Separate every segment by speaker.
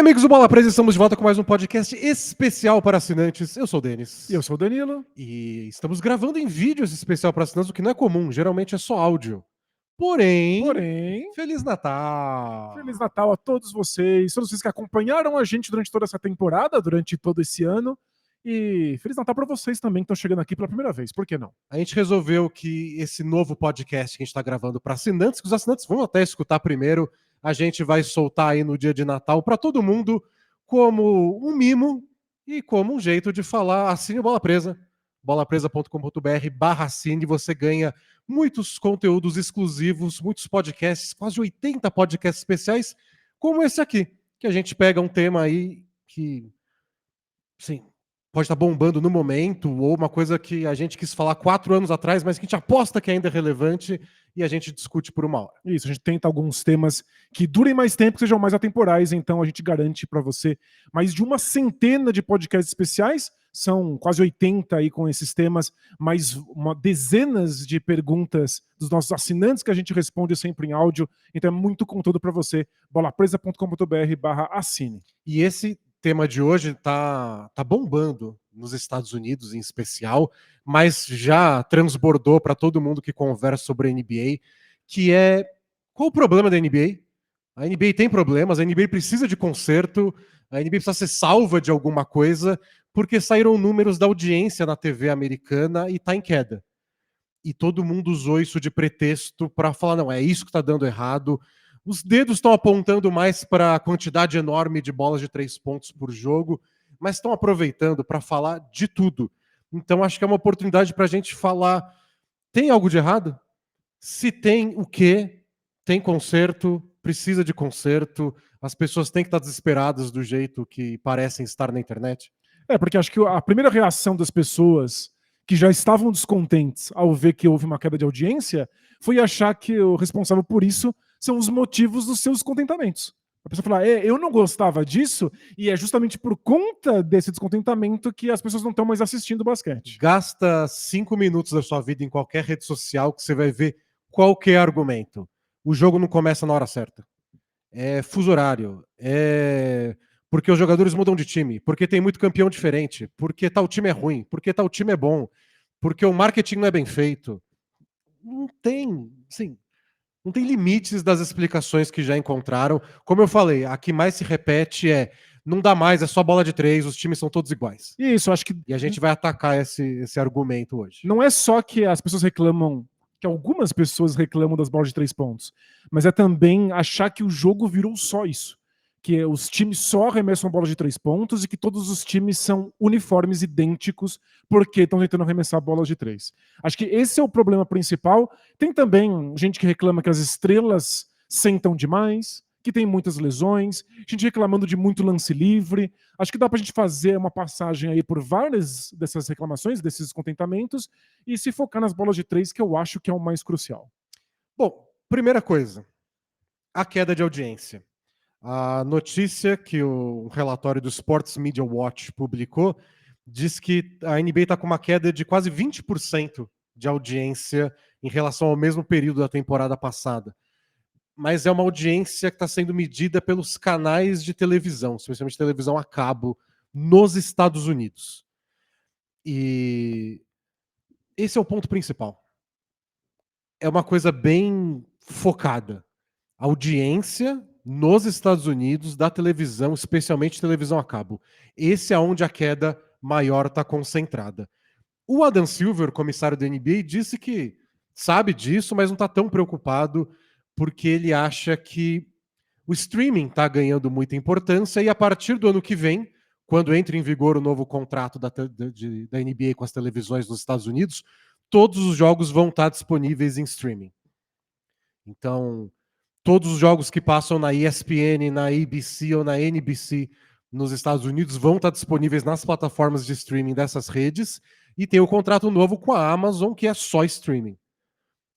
Speaker 1: amigos do Bola Presa, estamos de volta com mais um podcast especial para assinantes. Eu sou o Denis.
Speaker 2: E eu sou o Danilo.
Speaker 1: E estamos gravando em vídeo esse especial para assinantes, o que não é comum, geralmente é só áudio. Porém, Feliz Natal!
Speaker 2: Feliz Natal a todos vocês que acompanharam a gente durante toda essa temporada, durante todo esse ano. E Feliz Natal para vocês também que estão chegando aqui pela primeira vez, por que não?
Speaker 1: A gente resolveu que esse novo podcast que a gente está gravando para assinantes, que os assinantes vão até escutar primeiro, a gente vai soltar aí no dia de Natal para todo mundo como um mimo e como um jeito de falar assine o Bola Presa, bolapresa.com.br/assine, você ganha muitos conteúdos exclusivos, muitos podcasts, quase 80 podcasts especiais, como esse aqui, que a gente pega um tema aí que, sim, pode estar bombando no momento, ou uma coisa que a gente quis falar 4 anos atrás, mas que a gente aposta que ainda é relevante e a gente discute por 1 hora.
Speaker 2: Isso, a gente tenta alguns temas que durem mais tempo, que sejam mais atemporais, então a gente garante para você mais de uma centena de podcasts especiais, são quase 80 aí com esses temas, mais dezenas de perguntas dos nossos assinantes que a gente responde sempre em áudio, então é muito conteúdo para você, bolapresa.com.br/assine.
Speaker 1: E esse tema de hoje tá bombando nos Estados Unidos em especial, mas já transbordou para todo mundo que conversa sobre a NBA, que é qual o problema da NBA? A NBA tem problemas, a NBA precisa de conserto, a NBA precisa ser salva de alguma coisa, porque saíram números da audiência na TV americana e tá em queda. E todo mundo usou isso de pretexto para falar, não, é isso que está dando errado. Os dedos estão apontando mais para a quantidade enorme de bolas de 3 pontos por jogo, mas estão aproveitando para falar de tudo. Então acho que é uma oportunidade para a gente falar, tem algo de errado? Se tem, o quê? Tem conserto? Precisa de conserto? As pessoas têm que estar desesperadas do jeito que parecem estar na internet?
Speaker 2: Porque acho que a primeira reação das pessoas que já estavam descontentes ao ver que houve uma queda de audiência foi achar que o responsável por isso são os motivos dos seus descontentamentos. A pessoa falar, eu não gostava disso, e é justamente por conta desse descontentamento que as pessoas não estão mais assistindo basquete.
Speaker 1: Gasta 5 minutos da sua vida em qualquer rede social que você vai ver qualquer argumento. O jogo não começa na hora certa. É fuso horário. É porque os jogadores mudam de time. Porque tem muito campeão diferente. Porque tal time é ruim. Porque tal time é bom. Porque o marketing não é bem feito. Não tem, sim, não tem limites das explicações que já encontraram. Como eu falei, a que mais se repete é não dá mais, é só bola de 3, os times são todos iguais.
Speaker 2: Isso, acho que
Speaker 1: E a gente vai atacar esse argumento hoje.
Speaker 2: não é só que as pessoas reclamam, que algumas pessoas reclamam das bolas de 3 pontos, mas é também achar que o jogo virou só isso. Que os times só arremessam bola de 3 pontos e que todos os times são uniformes idênticos porque estão tentando arremessar bolas de 3. Acho que esse é o problema principal. Tem também gente que reclama que as estrelas sentam demais, que tem muitas lesões, gente reclamando de muito lance livre. Acho que dá pra gente fazer uma passagem aí por várias dessas reclamações, desses descontentamentos, e se focar nas bolas de 3, que eu acho que é o mais crucial.
Speaker 1: Bom, primeira coisa, a queda de audiência. A notícia que o relatório do Sports Media Watch publicou diz que a NBA está com uma queda de quase 20% de audiência em relação ao mesmo período da temporada passada. Mas é uma audiência que está sendo medida pelos canais de televisão, especialmente televisão a cabo, nos Estados Unidos. E esse é o ponto principal. É uma coisa bem focada. Audiência nos Estados Unidos da televisão, especialmente televisão a cabo. Esse é onde a queda maior está concentrada. O Adam Silver, comissário da NBA, disse que sabe disso, mas não está tão preocupado porque ele acha que o streaming está ganhando muita importância e a partir do ano que vem, quando entra em vigor o novo contrato da NBA com as televisões nos Estados Unidos, todos os jogos vão estar disponíveis em streaming. Então, todos os jogos que passam na ESPN, na ABC ou na NBC nos Estados Unidos vão estar disponíveis nas plataformas de streaming dessas redes e tem o contrato novo com a Amazon, que é só streaming.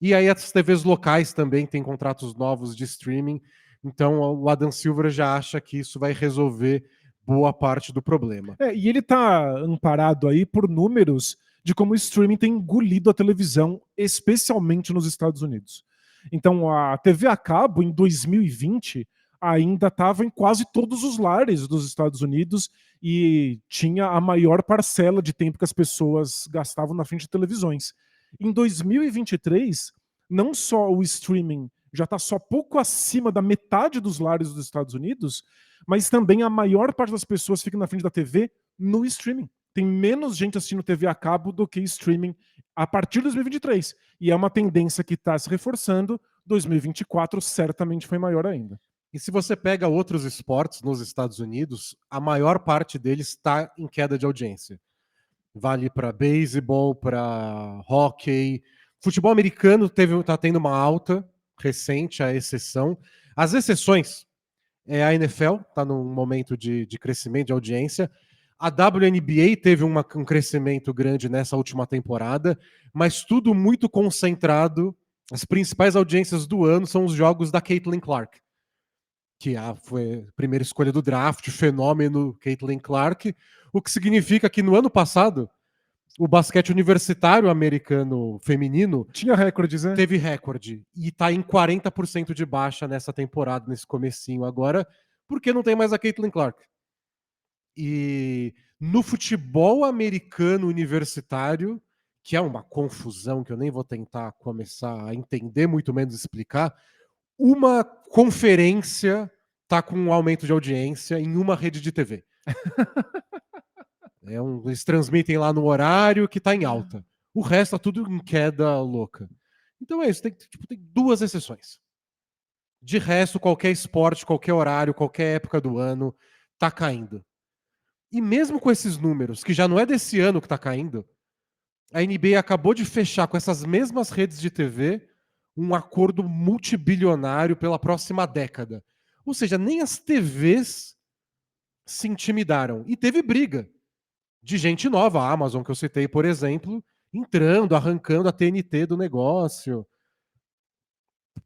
Speaker 1: E aí as TVs locais também têm contratos novos de streaming, então o Adam Silver já acha que isso vai resolver boa parte do problema.
Speaker 2: E ele está amparado aí por números de como o streaming tem engolido a televisão, especialmente nos Estados Unidos. Então, a TV a cabo, em 2020, ainda estava em quase todos os lares dos Estados Unidos e tinha a maior parcela de tempo que as pessoas gastavam na frente de televisões. Em 2023, não só o streaming já está só pouco acima da metade dos lares dos Estados Unidos, mas também a maior parte das pessoas fica na frente da TV no streaming. Tem menos gente assistindo TV a cabo do que streaming a partir de 2023. E é uma tendência que está se reforçando. 2024 certamente foi maior ainda.
Speaker 1: E se você pega outros esportes nos Estados Unidos, a maior parte deles está em queda de audiência. Vale para beisebol, para hóquei. Futebol americano está tendo uma alta recente, a exceção. As exceções é a NFL, está num momento de crescimento de audiência. A WNBA teve um crescimento grande nessa última temporada, mas tudo muito concentrado. As principais audiências do ano são os jogos da Caitlin Clark, que foi a primeira escolha do draft, fenômeno Caitlin Clark, o que significa que no ano passado o basquete universitário americano feminino
Speaker 2: tinha recordes, né?
Speaker 1: Teve recorde e está em 40% de baixa nessa temporada, nesse comecinho agora, porque não tem mais a Caitlin Clark. E no futebol americano universitário, que é uma confusão que eu nem vou tentar começar a entender, muito menos explicar, uma conferência está com um aumento de audiência em uma rede de TV. Eles transmitem lá no horário que está em alta. O resto está tudo em queda louca. Então é isso, tem duas exceções. De resto, qualquer esporte, qualquer horário, qualquer época do ano, está caindo. E mesmo com esses números, que já não é desse ano que está caindo, a NBA acabou de fechar com essas mesmas redes de TV um acordo multibilionário pela próxima década. Ou seja, nem as TVs se intimidaram. E teve briga de gente nova, a Amazon, que eu citei, por exemplo, entrando, arrancando a TNT do negócio.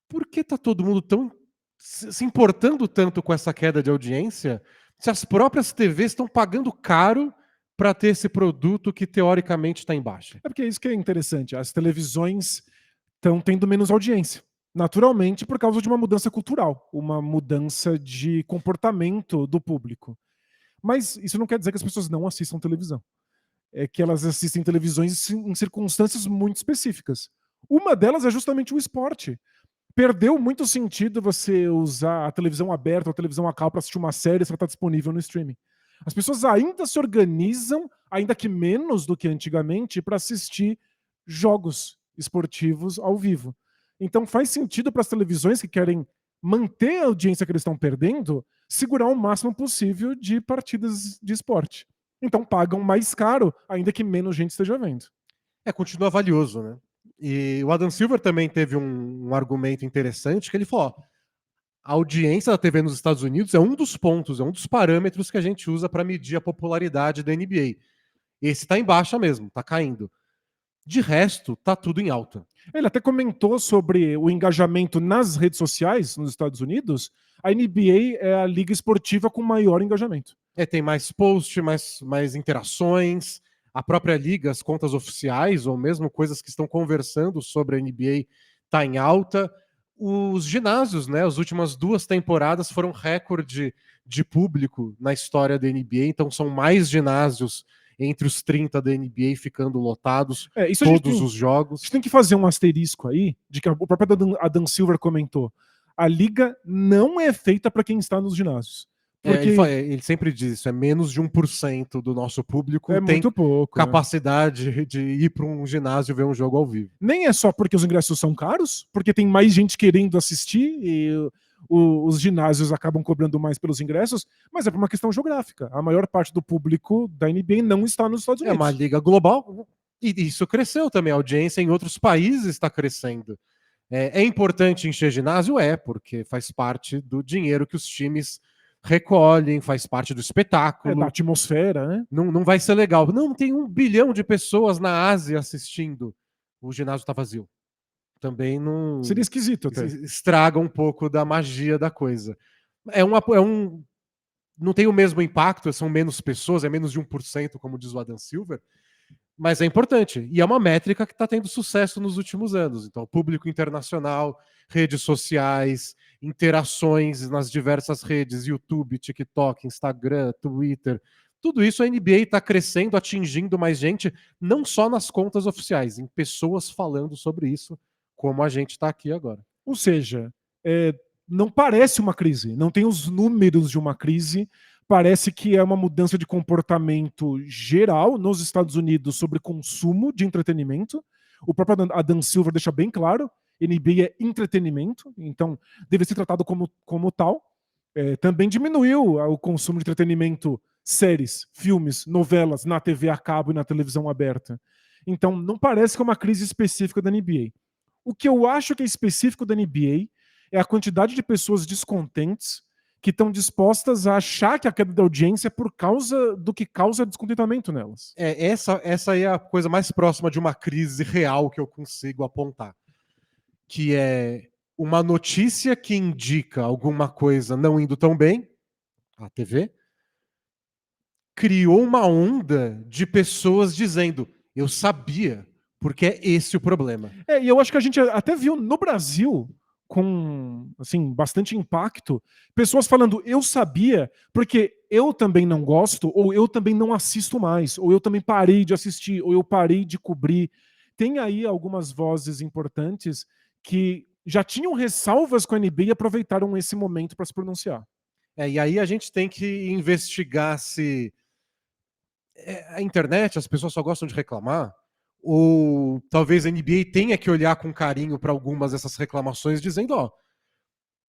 Speaker 1: Por que está todo mundo tão se importando tanto com essa queda de audiência se as próprias TVs estão pagando caro para ter esse produto que teoricamente está em baixa?
Speaker 2: É porque é isso que é interessante. As televisões estão tendo menos audiência. Naturalmente, por causa de uma mudança cultural, uma mudança de comportamento do público. Mas isso não quer dizer que as pessoas não assistam televisão. É que elas assistem televisões em circunstâncias muito específicas. Uma delas é justamente o esporte. Perdeu muito sentido você usar a televisão aberta ou a televisão a cabo para assistir uma série se ela está disponível no streaming. As pessoas ainda se organizam, ainda que menos do que antigamente, para assistir jogos esportivos ao vivo. Então faz sentido para as televisões que querem manter a audiência que eles estão perdendo, segurar o máximo possível de partidas de esporte. Então pagam mais caro, ainda que menos gente esteja vendo.
Speaker 1: Continua valioso, né? E o Adam Silver também teve um argumento interessante, que ele falou, ó, a audiência da TV nos Estados Unidos é um dos pontos, é um dos parâmetros que a gente usa para medir a popularidade da NBA. Esse está em baixa mesmo, está caindo. De resto, tá tudo em alta.
Speaker 2: Ele até comentou sobre o engajamento nas redes sociais nos Estados Unidos. A NBA é a liga esportiva com maior engajamento.
Speaker 1: Tem mais posts, mais interações. A própria liga, as contas oficiais, ou mesmo coisas que estão conversando sobre a NBA, tá em alta. Os ginásios, né? As últimas 2 temporadas foram recorde de público na história da NBA, então são mais ginásios entre os 30 da NBA ficando lotados todos os jogos.
Speaker 2: A gente tem que fazer um asterisco aí, de que o próprio Adam Silver comentou. A liga não é feita para quem está nos ginásios.
Speaker 1: Porque... ele sempre diz isso, é menos de 1% do nosso público
Speaker 2: tem muito pouco,
Speaker 1: capacidade de ir para um ginásio ver um jogo ao vivo.
Speaker 2: Nem é só porque os ingressos são caros, porque tem mais gente querendo assistir e os ginásios acabam cobrando mais pelos ingressos, mas é por uma questão geográfica. A maior parte do público da NBA não está nos Estados Unidos.
Speaker 1: É uma liga global e isso cresceu também. A audiência em outros países está crescendo. É importante encher ginásio? Porque faz parte do dinheiro que os times recolhem, faz parte do espetáculo.
Speaker 2: Da atmosfera, né?
Speaker 1: Não vai ser legal. Não, tem 1 bilhão de pessoas na Ásia assistindo. O ginásio está vazio. Também não...
Speaker 2: Seria esquisito até.
Speaker 1: Estraga um pouco da magia da coisa. Não tem o mesmo impacto, são menos pessoas, é menos de 1%, como diz o Adam Silver, mas é importante. E é uma métrica que está tendo sucesso nos últimos anos. Então, público internacional, redes sociais, interações nas diversas redes, YouTube, TikTok, Instagram, Twitter, tudo isso a NBA está crescendo, atingindo mais gente, não só nas contas oficiais, em pessoas falando sobre isso, como a gente está aqui agora.
Speaker 2: Ou seja, não parece uma crise, não tem os números de uma crise, parece que é uma mudança de comportamento geral nos Estados Unidos sobre consumo de entretenimento. O próprio Adam Silver deixa bem claro, NBA é entretenimento, então deve ser tratado como tal. Também diminuiu o consumo de entretenimento, séries, filmes, novelas na TV a cabo e na televisão aberta. Então não parece que é uma crise específica da NBA. O que eu acho que é específico da NBA é a quantidade de pessoas descontentes que estão dispostas a achar que a queda da audiência é por causa do que causa descontentamento nelas.
Speaker 1: Essa aí é a coisa mais próxima de uma crise real que eu consigo apontar. Que é uma notícia que indica alguma coisa não indo tão bem, a TV, criou uma onda de pessoas dizendo: eu sabia, porque é esse o problema.
Speaker 2: E eu acho que a gente até viu no Brasil, com assim, bastante impacto, pessoas falando, eu sabia, porque eu também não gosto, ou eu também não assisto mais, ou eu também parei de assistir, ou eu parei de cobrir. Tem aí algumas vozes importantes que já tinham ressalvas com a NBA e aproveitaram esse momento para se pronunciar.
Speaker 1: E aí a gente tem que investigar se a internet, as pessoas só gostam de reclamar, ou talvez a NBA tenha que olhar com carinho para algumas dessas reclamações, dizendo, ó,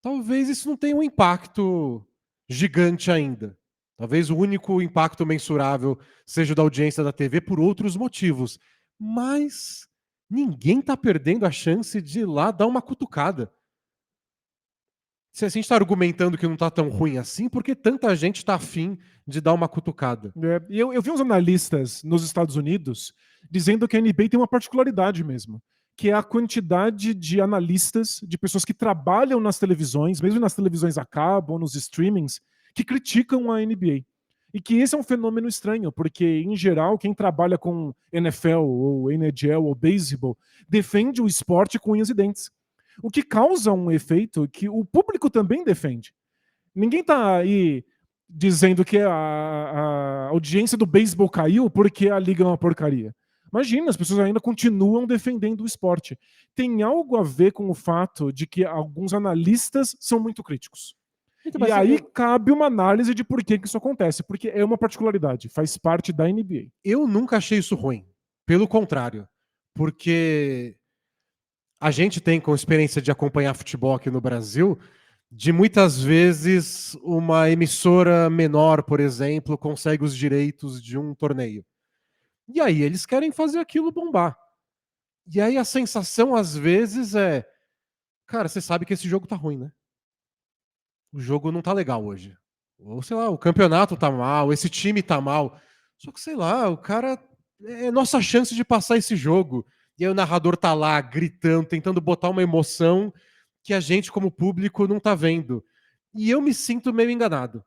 Speaker 1: talvez isso não tenha um impacto gigante ainda. Talvez o único impacto mensurável seja o da audiência da TV por outros motivos. Mas ninguém está perdendo a chance de ir lá dar uma cutucada. Se a gente está argumentando que não está tão ruim assim, por que tanta gente está afim de dar uma cutucada?
Speaker 2: E eu vi uns analistas nos Estados Unidos dizendo que a NBA tem uma particularidade mesmo, que é a quantidade de analistas, de pessoas que trabalham nas televisões, mesmo nas televisões a cabo ou nos streamings, que criticam a NBA. E que esse é um fenômeno estranho, porque, em geral, quem trabalha com NFL ou NHL ou beisebol defende o esporte com unhas e dentes. O que causa um efeito que o público também defende. Ninguém está aí dizendo que a audiência do beisebol caiu porque a liga é uma porcaria. Imagina, as pessoas ainda continuam defendendo o esporte. Tem algo a ver com o fato de que alguns analistas são muito críticos.
Speaker 1: Então,
Speaker 2: E aí cabe uma análise de por que isso acontece, porque é uma particularidade, faz parte da NBA.
Speaker 1: Eu nunca achei isso ruim. Pelo contrário. Porque a gente tem, com experiência de acompanhar futebol aqui no Brasil, de muitas vezes uma emissora menor, por exemplo, consegue os direitos de um torneio. E aí eles querem fazer aquilo bombar. E aí a sensação, às vezes, é: cara, você sabe que esse jogo tá ruim, né? O jogo não tá legal hoje. Ou, sei lá, o campeonato tá mal, esse time tá mal. Só que, sei lá, o cara... É nossa chance de passar esse jogo. E aí o narrador tá lá, gritando, tentando botar uma emoção que a gente, como público, não tá vendo. E eu me sinto meio enganado.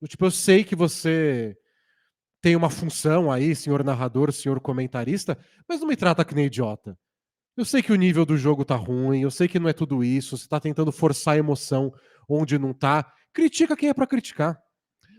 Speaker 1: Tipo, eu sei que você tem uma função aí, senhor narrador, senhor comentarista, mas não me trata que nem idiota. Eu sei que o nível do jogo tá ruim, eu sei que não é tudo isso, você tá tentando forçar a emoção onde não tá. Critica quem é pra criticar.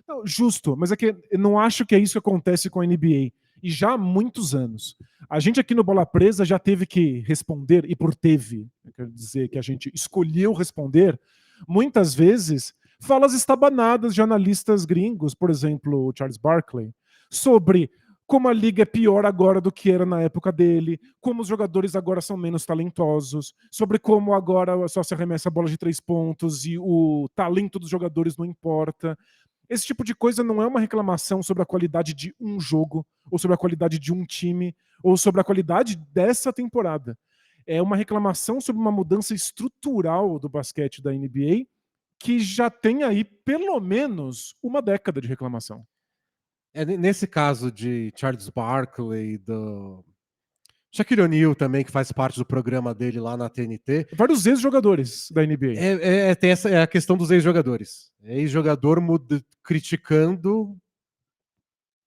Speaker 2: Não, justo, mas é que eu não acho que é isso que acontece com a NBA. E já há muitos anos. A gente aqui no Bola Presa já teve que responder, e por teve, quer dizer que a gente escolheu responder, muitas vezes, falas estabanadas de analistas gringos, por exemplo, o Charles Barkley, sobre como a liga é pior agora do que era na época dele, como os jogadores agora são menos talentosos, sobre como agora só se arremessa a bola de 3 pontos e o talento dos jogadores não importa. Esse tipo de coisa não é uma reclamação sobre a qualidade de um jogo, ou sobre a qualidade de um time, ou sobre a qualidade dessa temporada. É uma reclamação sobre uma mudança estrutural do basquete da NBA que já tem aí pelo menos uma década de reclamação.
Speaker 1: Nesse caso de Charles Barkley, do Shaquille O'Neal também, que faz parte do programa dele lá na TNT.
Speaker 2: Vários ex-jogadores da NBA.
Speaker 1: Tem a questão dos ex-jogadores. Ex-jogador criticando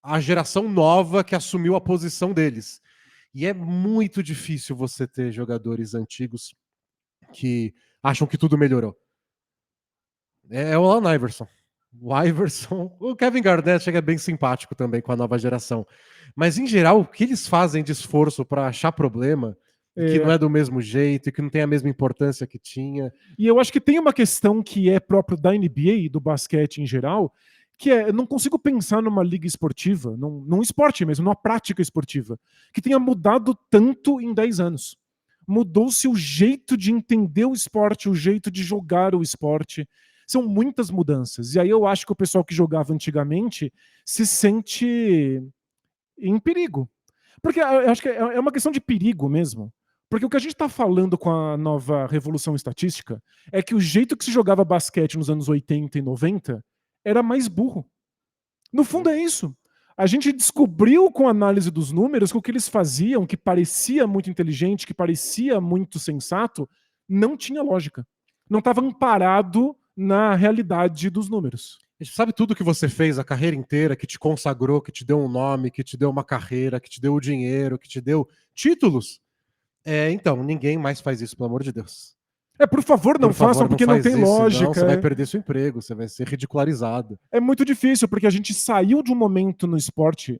Speaker 1: a geração nova que assumiu a posição deles. E é muito difícil você ter jogadores antigos que acham que tudo melhorou. É o Allen Iverson. O Iverson, o Kevin Garnett chega bem simpático também com a nova geração. Mas, em geral, o que eles fazem de esforço para achar problema, e que não
Speaker 2: É,
Speaker 1: é do mesmo jeito, e que não tem a mesma importância que tinha.
Speaker 2: e eu acho que tem uma questão que é próprio da NBA e do basquete em geral, que é, eu não consigo pensar numa liga esportiva, num esporte mesmo, numa prática esportiva, que tenha mudado tanto em 10 anos. Mudou-se o jeito de entender o esporte, o jeito de jogar o esporte. São muitas mudanças. E aí eu acho que o pessoal que jogava antigamente se sente em perigo. Porque eu acho que é uma questão de perigo mesmo. Porque o que a gente está falando com a nova revolução estatística é que o jeito que se jogava basquete nos anos 80 e 90 era mais burro. No fundo é isso. A gente descobriu com a análise dos números que o que eles faziam, que parecia muito inteligente, que parecia muito sensato, não tinha lógica. Não estava amparado na realidade dos números.
Speaker 1: A gente sabe tudo que você fez a carreira inteira, que te consagrou, que te deu um nome, que te deu uma carreira, que te deu o dinheiro, que te deu títulos. Então, ninguém mais faz isso, pelo amor de Deus.
Speaker 2: Por favor, não
Speaker 1: Por
Speaker 2: façam,
Speaker 1: favor, não
Speaker 2: porque não
Speaker 1: faz
Speaker 2: tem
Speaker 1: isso, senão
Speaker 2: lógica.
Speaker 1: você vai perder seu emprego, você vai ser ridicularizado.
Speaker 2: É muito difícil, porque a gente saiu de um momento no esporte,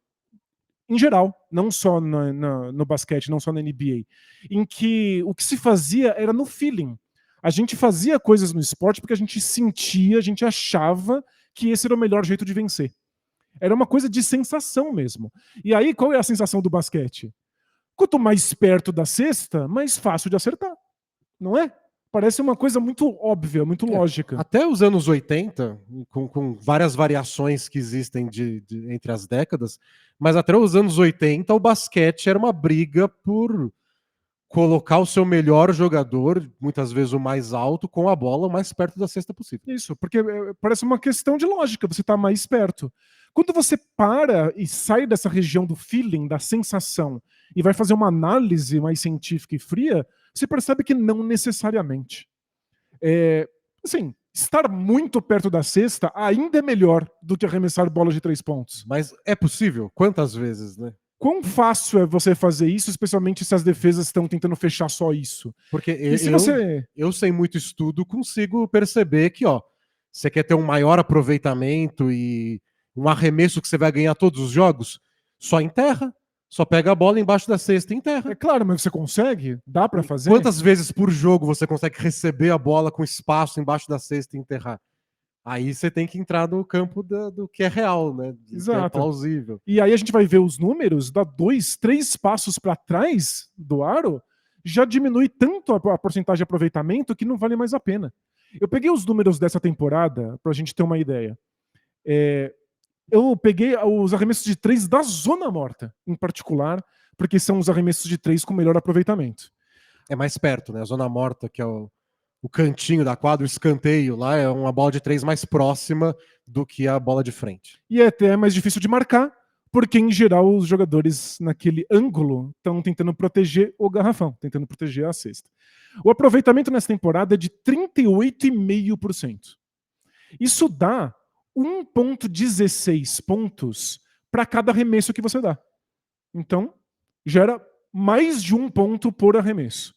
Speaker 2: em geral, não só no basquete, não só na NBA, em que o que se fazia era no feeling. A gente fazia coisas no esporte porque a gente sentia, a gente achava que esse era o melhor jeito de vencer. Era uma coisa de sensação mesmo. E aí, qual é a sensação do basquete? Quanto mais perto da cesta, mais fácil de acertar. Não é? Parece uma coisa muito óbvia, muito lógica.
Speaker 1: Até os anos 80, com várias variações que existem entre as décadas, mas até os anos 80 o basquete era uma briga por colocar o seu melhor jogador, muitas vezes o mais alto, com a bola o mais perto da cesta possível.
Speaker 2: Isso, porque parece uma questão de lógica, você está mais perto. Quando você para e sai dessa região do feeling, da sensação, e vai fazer uma análise mais científica e fria, você percebe que não necessariamente. Assim, estar muito perto da cesta ainda é melhor do que arremessar bolas de 3 pontos.
Speaker 1: Mas é possível? Quantas vezes, né?
Speaker 2: Quão fácil é você fazer isso, especialmente se as defesas estão tentando fechar só isso?
Speaker 1: Porque
Speaker 2: E se você.
Speaker 1: eu sem muito estudo, consigo perceber que, ó, você quer ter um maior aproveitamento e um arremesso que você vai ganhar todos os jogos, só enterra. Só pega a bola embaixo da cesta e enterra.
Speaker 2: É claro, mas você consegue? Dá para fazer?
Speaker 1: Quantas vezes por jogo você consegue receber a bola com espaço embaixo da cesta e enterrar? Aí você tem que entrar no campo do que é real, né? Do que é
Speaker 2: Exato.
Speaker 1: plausível.
Speaker 2: E aí a gente vai ver os números, dá 2, 3 passos para trás do aro, já diminui tanto a porcentagem de aproveitamento que não vale mais a pena. Eu peguei os números dessa temporada para a gente ter uma ideia. Eu peguei os arremessos de 3 da zona morta, em particular, porque são os arremessos de 3 com melhor aproveitamento.
Speaker 1: É mais perto, né? A zona morta, que é o cantinho da quadra, o escanteio lá, é uma bola de 3 mais próxima do que a bola de frente.
Speaker 2: E é até mais difícil de marcar, porque em geral os jogadores naquele ângulo estão tentando proteger o garrafão, tentando proteger a cesta. O aproveitamento nessa temporada é de 38,5%. Isso dá 1,16 pontos para cada arremesso que você dá. Então, gera mais de 1 ponto por arremesso.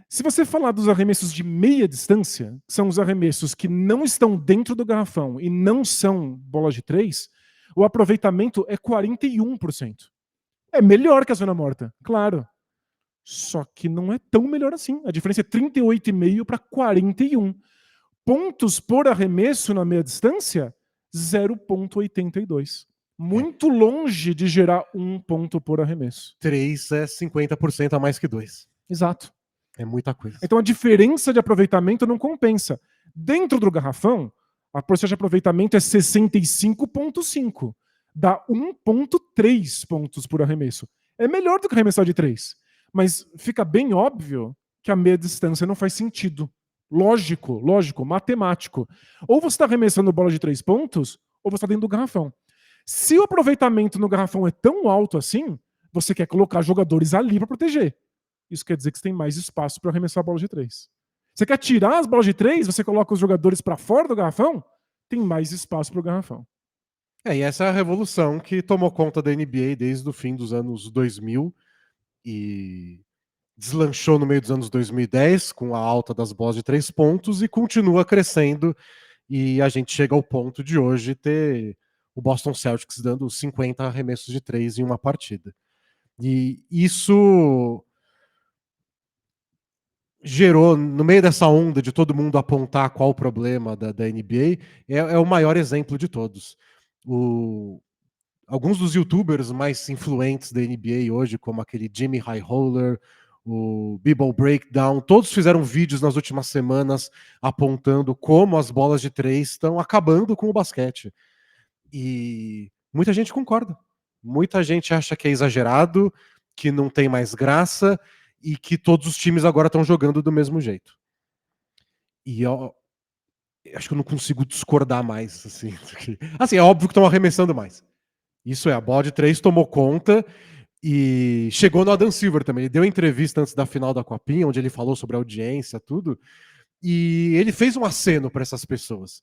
Speaker 2: Se você falar dos arremessos de meia distância, que são os arremessos que não estão dentro do garrafão e não são bolas de 3, o aproveitamento é 41%. É melhor que a zona morta, claro. Só que não é tão melhor assim. A diferença é 38,5 para 41. Pontos por arremesso na meia distância, 0,82. Muito longe de gerar 1 ponto por arremesso.
Speaker 1: 3 é 50% a mais que 2.
Speaker 2: Exato.
Speaker 1: É muita coisa.
Speaker 2: Então a diferença de aproveitamento não compensa. Dentro do garrafão, a porcentagem de aproveitamento é 65,5. Dá 1,3 pontos por arremesso. É melhor do que arremessar de 3. Mas fica bem óbvio que a meia distância não faz sentido. Lógico, matemático. Ou você está arremessando bola de 3 pontos, ou você está dentro do garrafão. Se o aproveitamento no garrafão é tão alto assim, você quer colocar jogadores ali para proteger. Isso quer dizer que você tem mais espaço para arremessar a bola de 3. Você quer tirar as bolas de 3, você coloca os jogadores para fora do garrafão, tem mais espaço para o garrafão.
Speaker 1: E essa é a revolução que tomou conta da NBA desde o fim dos anos 2000 e deslanchou no meio dos anos 2010 com a alta das bolas de 3 pontos e continua crescendo. e a gente chega ao ponto de hoje ter o Boston Celtics dando 50 arremessos de 3 em uma partida. E isso gerou, no meio dessa onda de todo mundo apontar qual o problema da NBA, é o maior exemplo de todos. Alguns dos youtubers mais influentes da NBA hoje, como aquele Jimmy High Roller, o Bebop Breakdown, todos fizeram vídeos nas últimas semanas apontando como as bolas de 3 estão acabando com o basquete. E muita gente concorda. Muita gente acha que é exagerado, que não tem mais graça e que todos os times agora estão jogando do mesmo jeito. E eu acho que eu não consigo discordar mais. Assim, é óbvio que estão arremessando mais. Isso é, a bola de 3 tomou conta e chegou no Adam Silver também. Ele deu entrevista antes da final da Copinha, onde ele falou sobre a audiência, tudo. E ele fez um aceno para essas pessoas.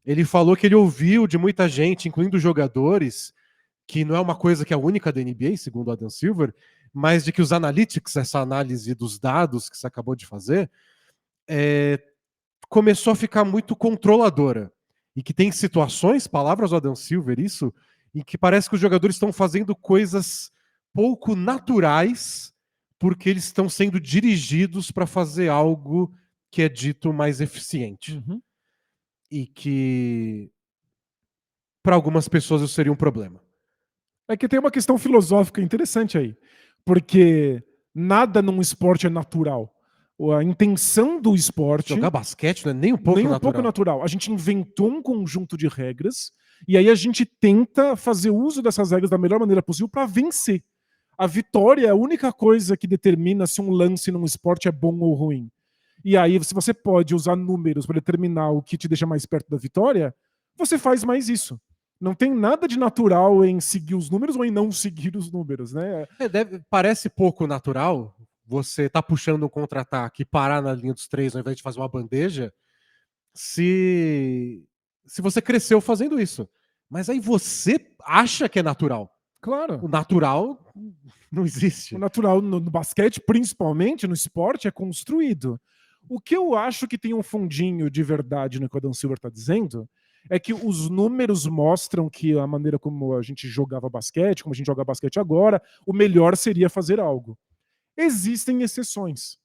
Speaker 1: Ele falou que ele ouviu de muita gente, incluindo jogadores, que não é uma coisa que é única da NBA, segundo o Adam Silver, mas de que os analytics, essa análise dos dados que você acabou de fazer, começou a ficar muito controladora. E que tem situações, palavras do Adam Silver, isso, em que parece que os jogadores estão fazendo coisas pouco naturais porque eles estão sendo dirigidos para fazer algo que é dito mais eficiente.
Speaker 2: Uhum.
Speaker 1: E que para algumas pessoas isso seria um problema.
Speaker 2: É que tem uma questão filosófica interessante aí, porque nada num esporte é natural. A intenção do esporte
Speaker 1: Jogar basquete não é nem um pouco
Speaker 2: nem um
Speaker 1: natural.
Speaker 2: pouco natural. A gente inventou um conjunto de regras e aí a gente tenta fazer uso dessas regras da melhor maneira possível para vencer. A vitória é a única coisa que determina se um lance num esporte é bom ou ruim. E aí, se você pode usar números para determinar o que te deixa mais perto da vitória, você faz mais isso. Não tem nada de natural em seguir os números ou em não seguir os números, né?
Speaker 1: Parece pouco natural você tá puxando um contra-ataque e parar na linha dos 3 ao invés de fazer uma bandeja, se você cresceu fazendo isso. Mas aí você acha que é natural.
Speaker 2: Claro.
Speaker 1: O natural não existe.
Speaker 2: O natural no basquete, principalmente no esporte, é construído. O que eu acho que tem um fundinho de verdade no que o Adam Silver está dizendo é que os números mostram que a maneira como a gente jogava basquete, como a gente joga basquete agora, o melhor seria fazer algo. Existem exceções.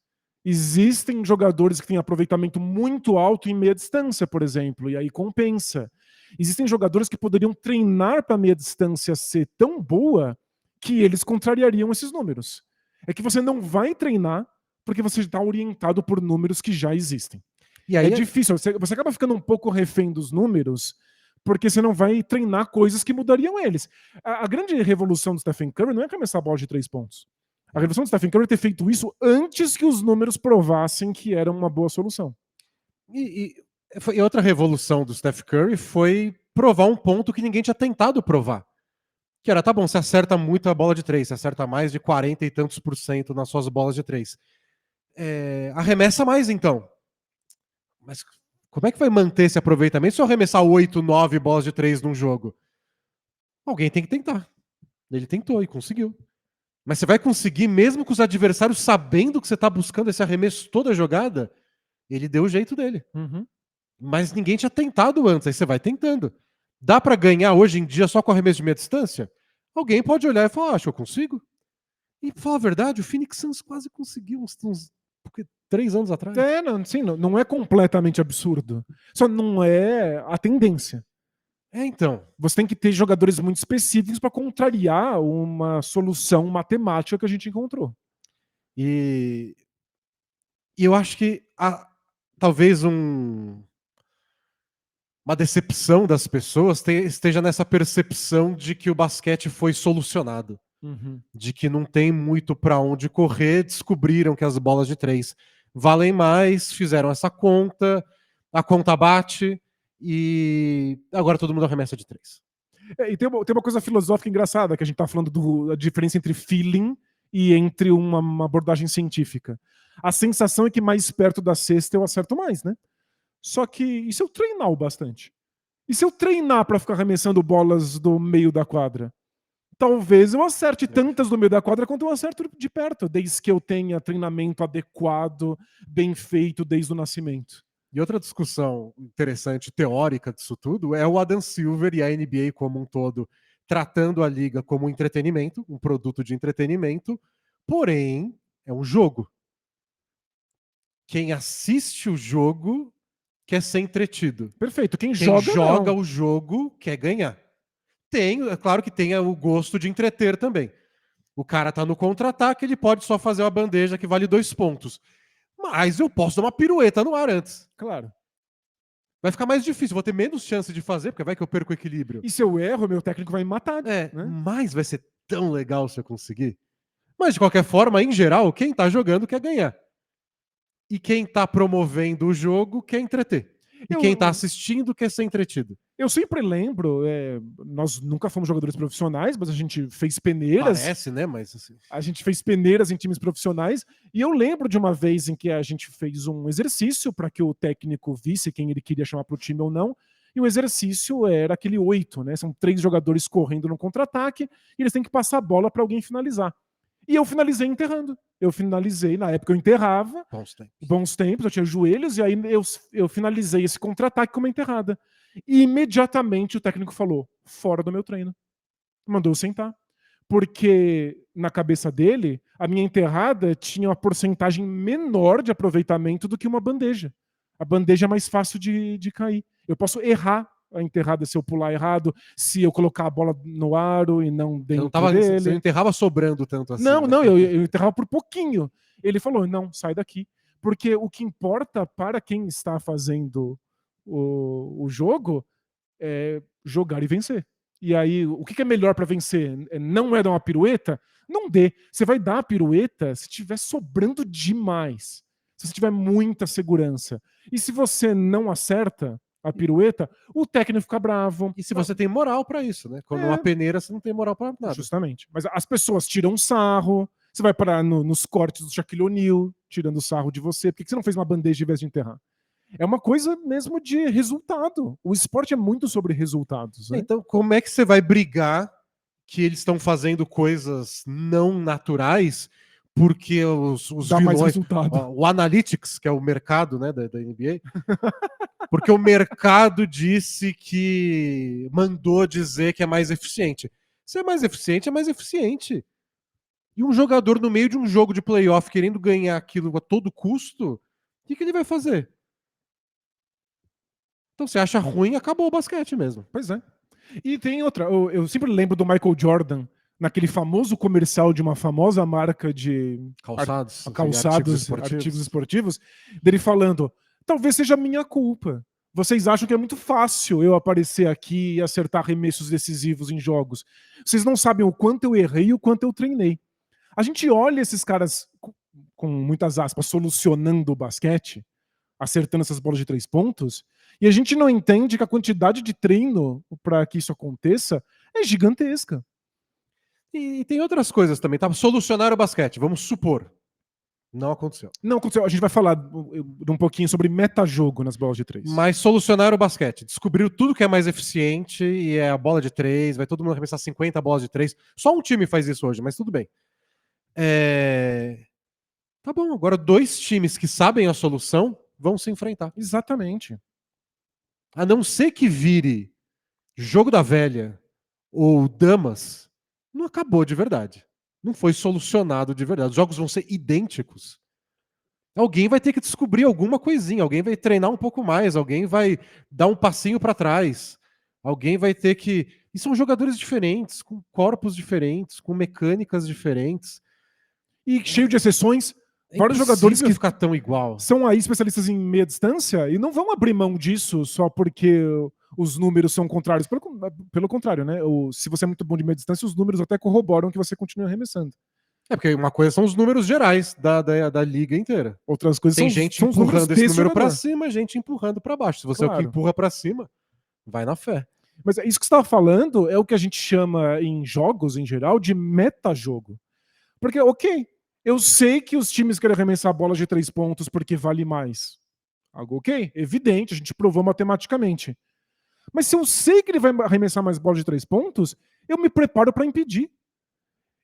Speaker 2: Existem jogadores que têm aproveitamento muito alto em meia distância, por exemplo, e aí compensa. Existem jogadores que poderiam treinar para meia distância ser tão boa que eles contrariariam esses números. É que você não vai treinar porque você está orientado por números que já existem.
Speaker 1: E aí
Speaker 2: É difícil, você acaba ficando um pouco refém dos números porque você não vai treinar coisas que mudariam eles. A grande revolução do Stephen Curry não é começar a bola de 3 pontos. A revolução do Stephen Curry é ter feito isso antes que os números provassem que era uma boa solução.
Speaker 1: E outra revolução do Steph Curry foi provar um ponto que ninguém tinha tentado provar. Que era, tá bom, você acerta muito a bola de 3, você acerta mais de 40 e tantos % nas suas bolas de 3. Arremessa mais então. Mas como é que vai manter esse aproveitamento se eu arremessar 8, 9 bolas de 3 num jogo? Alguém tem que tentar. Ele tentou e conseguiu. Mas você vai conseguir mesmo com os adversários sabendo que você está buscando esse arremesso toda a jogada? Ele deu o jeito dele.
Speaker 2: Uhum.
Speaker 1: Mas ninguém tinha tentado antes, aí você vai tentando. Dá para ganhar hoje em dia só com arremesso de meia distância? Alguém pode olhar e falar, acho que eu consigo. E pra falar a verdade, o Phoenix Suns quase conseguiu uns 3 anos atrás.
Speaker 2: Não é completamente absurdo. Só não é a tendência.
Speaker 1: Então.
Speaker 2: Você tem que ter jogadores muito específicos para contrariar uma solução matemática que a gente encontrou.
Speaker 1: E eu acho que talvez uma decepção das pessoas esteja nessa percepção de que o basquete foi solucionado.
Speaker 2: Uhum.
Speaker 1: De que não tem muito para onde correr, descobriram que as bolas de 3 valem mais, fizeram essa conta, a conta bate e agora todo mundo arremessa de 3.
Speaker 2: E tem uma coisa filosófica engraçada, que a gente tá falando da diferença entre feeling e entre uma abordagem científica. A sensação é que mais perto da cesta eu acerto mais, né? Só que e se eu treinar o bastante? E se eu treinar para ficar arremessando bolas do meio da quadra? Talvez eu acerte tantas do meio da quadra quanto eu acerto de perto, desde que eu tenha treinamento adequado, bem feito desde o nascimento.
Speaker 1: E outra discussão interessante, teórica disso tudo, é o Adam Silver e a NBA como um todo tratando a liga como um entretenimento, um produto de entretenimento, porém, é um jogo. Quem assiste o jogo quer ser entretido.
Speaker 2: Perfeito. Quem
Speaker 1: Quem
Speaker 2: joga não.
Speaker 1: o jogo quer ganhar. É claro que tem o gosto de entreter também. O cara tá no contra-ataque, ele pode só fazer uma bandeja que vale 2 pontos. Mas eu posso dar uma pirueta no ar antes.
Speaker 2: Claro.
Speaker 1: Vai ficar mais difícil, vou ter menos chance de fazer, porque vai que eu perco o equilíbrio.
Speaker 2: E se eu erro, meu técnico vai me matar.
Speaker 1: É,
Speaker 2: Né?
Speaker 1: mas vai ser tão legal se eu conseguir. Mas de qualquer forma, em geral, quem tá jogando quer ganhar. E quem tá promovendo o jogo quer entreter. E quem tá assistindo quer ser entretido.
Speaker 2: Eu sempre lembro, nós nunca fomos jogadores profissionais, mas a gente fez peneiras.
Speaker 1: Parece, né? Mas assim...
Speaker 2: A gente fez peneiras em times profissionais. E eu lembro de uma vez em que a gente fez um exercício para que o técnico visse quem ele queria chamar para o time ou não. E o exercício era aquele 8, né? São 3 jogadores correndo no contra-ataque e eles têm que passar a bola para alguém finalizar. E eu finalizei enterrando. Eu finalizei, na época eu enterrava. Bons tempos, eu tinha joelhos, e aí eu finalizei esse contra-ataque com uma enterrada. E imediatamente o técnico falou: fora do meu treino. Mandou eu sentar. Porque na cabeça dele, a minha enterrada tinha uma porcentagem menor de aproveitamento do que uma bandeja. A bandeja é mais fácil de cair. Eu posso errar a enterrada se eu pular errado, se eu colocar a bola no aro e não dentro dele.
Speaker 1: Você não enterrava sobrando tanto assim.
Speaker 2: Não,
Speaker 1: né?
Speaker 2: eu enterrava por pouquinho. Ele falou: não, sai daqui. Porque o que importa para quem está fazendo o jogo é jogar e vencer. E aí, o que é melhor para vencer? Não é dar uma pirueta? Não dê. Você vai dar a pirueta se estiver sobrando demais. Se você tiver muita segurança. E se você não acerta a pirueta, o técnico fica bravo.
Speaker 1: E se você tem moral para isso, né? Quando uma peneira, você não tem moral para nada.
Speaker 2: Justamente. Mas as pessoas tiram sarro. Você vai parar nos cortes do Shaquille O'Neal, tirando sarro de você. Por que você não fez uma bandeja em vez de enterrar? É uma coisa mesmo de resultado. O esporte é muito sobre resultados. Né?
Speaker 1: Então, como é que você vai brigar que eles estão fazendo coisas não naturais porque os
Speaker 2: Dá mais
Speaker 1: vilões...
Speaker 2: resultado.
Speaker 1: O Analytics, que é o mercado, né, da NBA, porque o mercado disse que... mandou dizer que é mais eficiente. Se é mais eficiente, é mais eficiente. E um jogador no meio de um jogo de playoff querendo ganhar aquilo a todo custo, o que ele vai fazer? Então, você acha ruim, acabou o basquete mesmo.
Speaker 2: Pois é. E tem outra. Eu sempre lembro do Michael Jordan, naquele famoso comercial de uma famosa marca de
Speaker 1: calçados,
Speaker 2: artigos esportivos, dele falando: talvez seja minha culpa. Vocês acham que é muito fácil eu aparecer aqui e acertar arremessos decisivos em jogos. Vocês não sabem o quanto eu errei e o quanto eu treinei. A gente olha esses caras, com muitas aspas, solucionando o basquete, acertando essas bolas de 3 pontos, e a gente não entende que a quantidade de treino para que isso aconteça é gigantesca.
Speaker 1: E tem outras coisas também, tá? Solucionar o basquete, vamos supor. Não aconteceu.
Speaker 2: Não aconteceu. A gente vai falar um pouquinho sobre metajogo nas bolas de 3.
Speaker 1: Mas solucionar o basquete. Descobriu tudo que é mais eficiente e é a bola de 3, vai todo mundo arremessar 50 bolas de 3. Só um time faz isso hoje, mas tudo bem. Tá bom, agora 2 times que sabem a solução vão se enfrentar.
Speaker 2: Exatamente.
Speaker 1: A não ser que vire jogo da velha ou damas, não acabou de verdade. Não foi solucionado de verdade. Os jogos vão ser idênticos. Alguém vai ter que descobrir alguma coisinha, alguém vai treinar um pouco mais, alguém vai dar um passinho para trás, alguém vai ter que... E são jogadores diferentes, com corpos diferentes, com mecânicas diferentes.
Speaker 2: E cheio de exceções. Vários jogadores que
Speaker 1: ficar tão igual.
Speaker 2: São aí especialistas em meia distância e não vão abrir mão disso só porque os números são contrários. Pelo contrário, né? Se você é muito bom de meia distância, os números até corroboram que você continue arremessando.
Speaker 1: Porque uma coisa são os números gerais da liga inteira.
Speaker 2: Outras coisas
Speaker 1: tem
Speaker 2: são
Speaker 1: gente
Speaker 2: são
Speaker 1: empurrando esse número para
Speaker 2: jogador.
Speaker 1: cima, gente empurrando para baixo. Se você é o que empurra para cima, vai na fé.
Speaker 2: Mas isso que você estava falando é o que a gente chama em jogos, em geral, de metajogo. Porque, ok, eu sei que os times querem arremessar bolas de 3 pontos porque vale mais. Algo ok, evidente, a gente provou matematicamente. Mas se eu sei que ele vai arremessar mais bolas de 3 pontos, eu me preparo para impedir.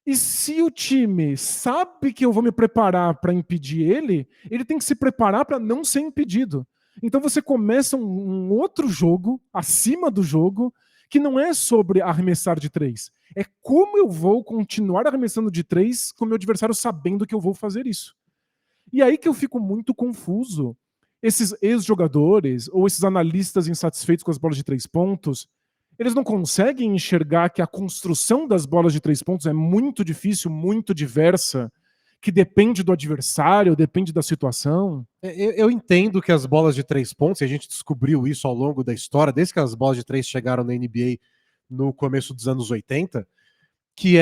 Speaker 2: E se o time sabe que eu vou me preparar para impedir ele, ele tem que se preparar para não ser impedido. Então você começa um outro jogo, acima do jogo, que não é sobre arremessar de 3. É como eu vou continuar arremessando de 3 com o meu adversário sabendo que eu vou fazer isso. E aí que eu fico muito confuso. Esses ex-jogadores ou esses analistas insatisfeitos com as bolas de 3 pontos, eles não conseguem enxergar que a construção das bolas de 3 pontos é muito difícil, muito diversa, que depende do adversário, depende da situação.
Speaker 1: Eu entendo que as bolas de 3 pontos, e a gente descobriu isso ao longo da história, desde que as bolas de 3 chegaram na NBA no começo dos anos 80, que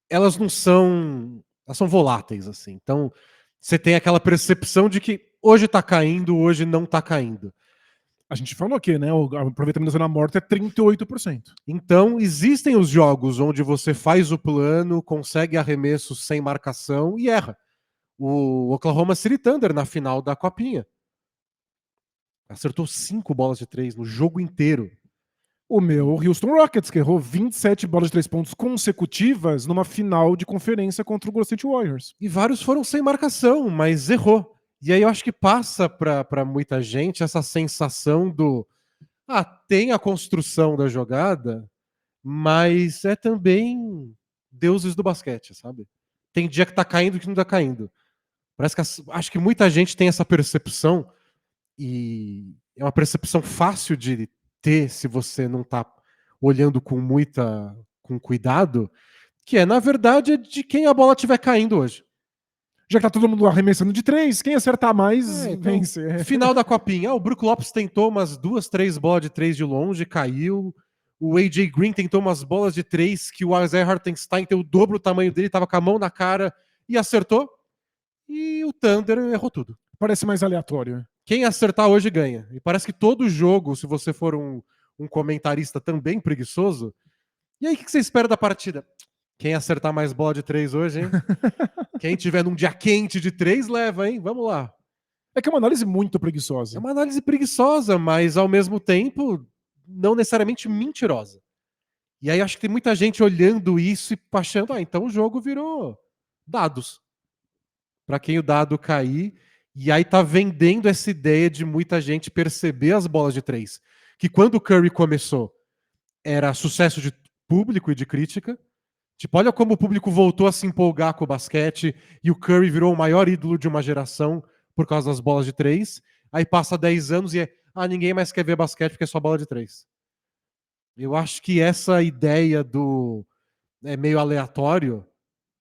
Speaker 1: elas não são, elas são voláteis, assim. Então, você tem aquela percepção de que hoje tá caindo, hoje não tá caindo.
Speaker 2: A gente falou aqui, né? O aproveitamento da zona morta é 38%.
Speaker 1: Então, existem os jogos onde você faz o plano, consegue arremesso sem marcação e erra. O Oklahoma City Thunder na final da Copinha acertou 5 bolas de 3 no jogo inteiro.
Speaker 2: O meu Houston Rockets, que errou 27 bolas de 3 pontos consecutivas numa final de conferência contra o Golden State Warriors.
Speaker 1: E vários foram sem marcação, mas errou. E aí eu acho que passa para muita gente essa sensação do tem a construção da jogada, mas é também deuses do basquete, sabe? Tem dia que tá caindo e que não tá caindo. Parece que acho que muita gente tem essa percepção, e é uma percepção fácil de ter se você não tá olhando com cuidado, que é, na verdade, de quem a bola estiver caindo hoje.
Speaker 2: Já que tá todo mundo arremessando de 3, quem acertar mais
Speaker 1: Então,
Speaker 2: vence.
Speaker 1: final da Copinha, o Brook Lopes tentou umas 2, 3 bolas de 3 de longe, caiu. O AJ Green tentou umas bolas de 3 que o Isaiah Hartenstein tem o dobro do tamanho dele, tava com a mão na cara e acertou. E o Thunder errou tudo.
Speaker 2: Parece mais aleatório.
Speaker 1: Quem acertar hoje ganha. E parece que todo jogo, se você for um comentarista também preguiçoso, e aí o que você espera da partida? Quem acertar mais bola de 3 hoje, hein? Quem tiver num dia quente de 3, leva, hein? Vamos lá.
Speaker 2: É que é uma análise muito
Speaker 1: É
Speaker 2: preguiçosa.
Speaker 1: uma análise preguiçosa, mas ao mesmo tempo não necessariamente mentirosa. E aí acho que tem muita gente olhando isso e achando, então o jogo virou dados. Para quem o dado cair, e aí tá vendendo essa ideia de muita gente perceber as bolas de 3. Que quando o Curry começou, era sucesso de público e de crítica. Tipo, olha como o público voltou a se empolgar com o basquete e o Curry virou o maior ídolo de uma geração por causa das bolas de 3. Aí passa 10 anos e ninguém mais quer ver basquete porque é só bola de 3. Eu acho que essa ideia do meio aleatório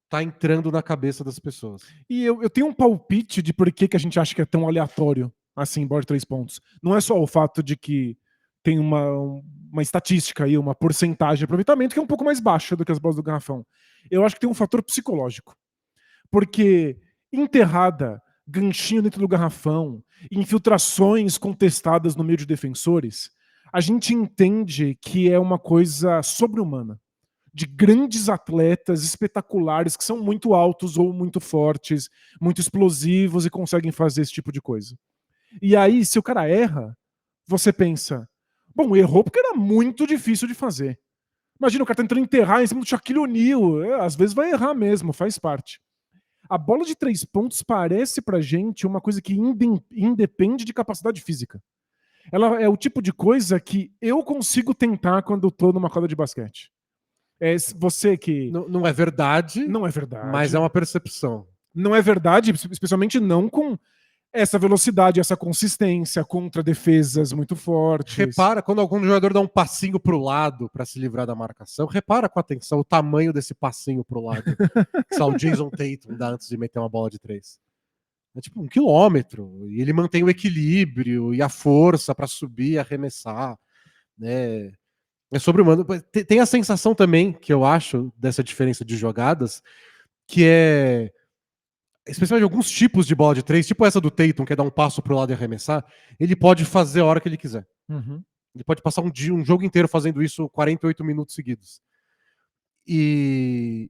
Speaker 1: tá entrando na cabeça das pessoas.
Speaker 2: E eu tenho um palpite de por que a gente acha que é tão aleatório assim, bola de 3 pontos. Não é só o fato de que tem uma estatística aí, uma porcentagem de aproveitamento que é um pouco mais baixa do que as bolas do garrafão. Eu acho que tem um fator psicológico. Porque enterrada, ganchinho dentro do garrafão, infiltrações contestadas no meio de defensores, a gente entende que é uma coisa sobre-humana. De grandes atletas espetaculares que são muito altos ou muito fortes, muito explosivos e conseguem fazer esse tipo de coisa. E aí, se o cara erra, você pensa, bom, errou porque era muito difícil de fazer. Imagina o cara tentando enterrar em cima do Shaquille O'Neal, às vezes vai errar mesmo, faz parte. A bola de 3 pontos parece pra gente uma coisa que independe de capacidade física. Ela é o tipo de coisa que eu consigo tentar quando eu tô numa quadra de basquete. É você que...
Speaker 1: Não é verdade,
Speaker 2: Não é
Speaker 1: mas
Speaker 2: verdade.
Speaker 1: é uma percepção.
Speaker 2: Não é verdade, especialmente não com essa velocidade, essa consistência contra defesas muito fortes.
Speaker 1: Repara quando algum jogador dá um passinho pro lado para se livrar da marcação. Repara com atenção o tamanho desse passinho pro lado. Que só o Jason Tatum dá antes de meter uma bola de 3. É tipo 1 quilômetro. E ele mantém o equilíbrio e a força para subir e arremessar. Né? É sobre-humano. Tem a sensação também, que eu acho, dessa diferença de jogadas, que é, especialmente alguns tipos de bola de 3, tipo essa do Tatum, que é dar um passo pro lado e arremessar, ele pode fazer a hora que ele quiser.
Speaker 2: Uhum.
Speaker 1: Ele pode passar um jogo inteiro fazendo isso 48 minutos seguidos. E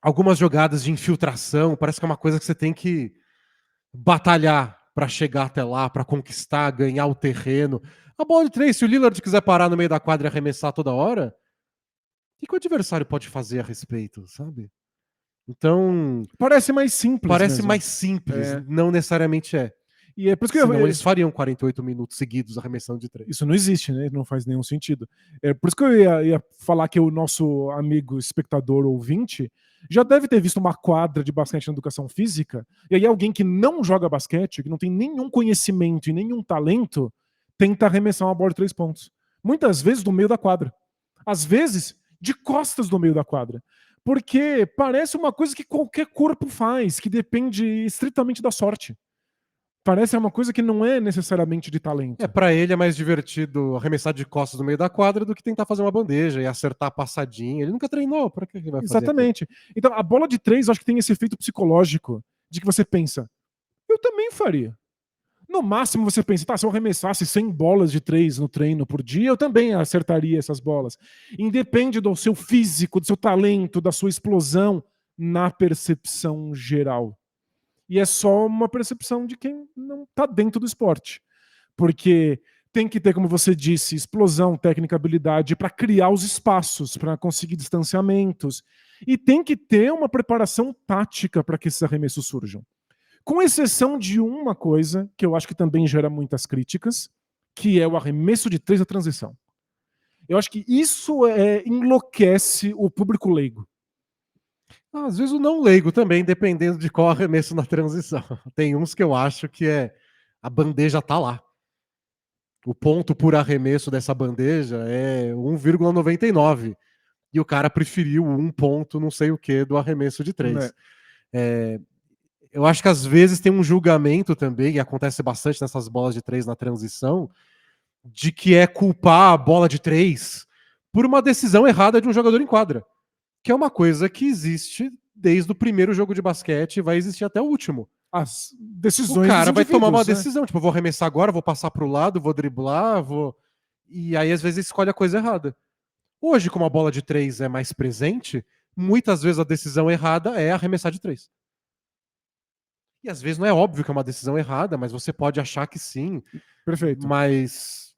Speaker 1: algumas jogadas de infiltração, parece que é uma coisa que você tem que batalhar para chegar até lá, para conquistar, ganhar o terreno. A bola de 3, se o Lillard quiser parar no meio da quadra e arremessar toda hora, o que o adversário pode fazer a respeito, sabe? Então,
Speaker 2: Parece mais simples
Speaker 1: parece
Speaker 2: mesmo.
Speaker 1: mais simples, não necessariamente é.
Speaker 2: E é por isso que
Speaker 1: Senão eles fariam 48 minutos seguidos arremessando de 3.
Speaker 2: isso não existe, né? Não faz nenhum sentido. É por isso que eu ia falar que o nosso amigo espectador ouvinte já deve ter visto uma quadra de basquete na educação física, e aí alguém que não joga basquete, que não tem nenhum conhecimento e nenhum talento, tenta arremessar uma bola de 3 pontos. Muitas vezes do meio da quadra. Às vezes, de costas do meio da quadra. Porque parece uma coisa que qualquer corpo faz, que depende estritamente da sorte. Parece uma coisa que não é necessariamente de talento.
Speaker 1: Pra ele é mais divertido arremessar de costas no meio da quadra do que tentar fazer uma bandeja e acertar a passadinha. Ele nunca treinou, pra que ele vai fazer aquilo?
Speaker 2: Exatamente. Então, a bola de 3, eu acho que tem esse efeito psicológico de que você pensa, eu também faria. No máximo você pensa, tá, se eu arremessasse 100 bolas de 3 no treino por dia, eu também acertaria essas bolas. Independe do seu físico, do seu talento, da sua explosão na percepção geral. E é só uma percepção de quem não tá dentro do esporte. Porque tem que ter, como você disse, explosão, técnica, habilidade para criar os espaços, para conseguir distanciamentos. E tem que ter uma preparação tática para que esses arremessos surjam. Com exceção de uma coisa, que eu acho que também gera muitas críticas, que é o arremesso de 3 da transição. Eu acho que isso enlouquece o público leigo.
Speaker 1: Às vezes o não leigo também, dependendo de qual arremesso na transição. Tem uns que eu acho que a bandeja tá lá. O ponto por arremesso dessa bandeja é 1,99. E o cara preferiu um ponto não sei o que do arremesso de 3. Eu acho que às vezes tem um julgamento também, e acontece bastante nessas bolas de 3 na transição, de que é culpar a bola de 3 por uma decisão errada de um jogador em quadra. Que é uma coisa que existe desde o primeiro jogo de basquete e vai existir até o último.
Speaker 2: As decisões
Speaker 1: O cara vai tomar uma
Speaker 2: né?
Speaker 1: decisão, tipo, eu vou arremessar agora, vou passar pro lado, vou driblar, vou... E aí às vezes escolhe a coisa errada. Hoje, como a bola de 3 é mais presente, muitas vezes a decisão errada é arremessar de 3. E às vezes não é óbvio que é uma decisão errada, mas você pode achar que sim.
Speaker 2: Perfeito.
Speaker 1: Mas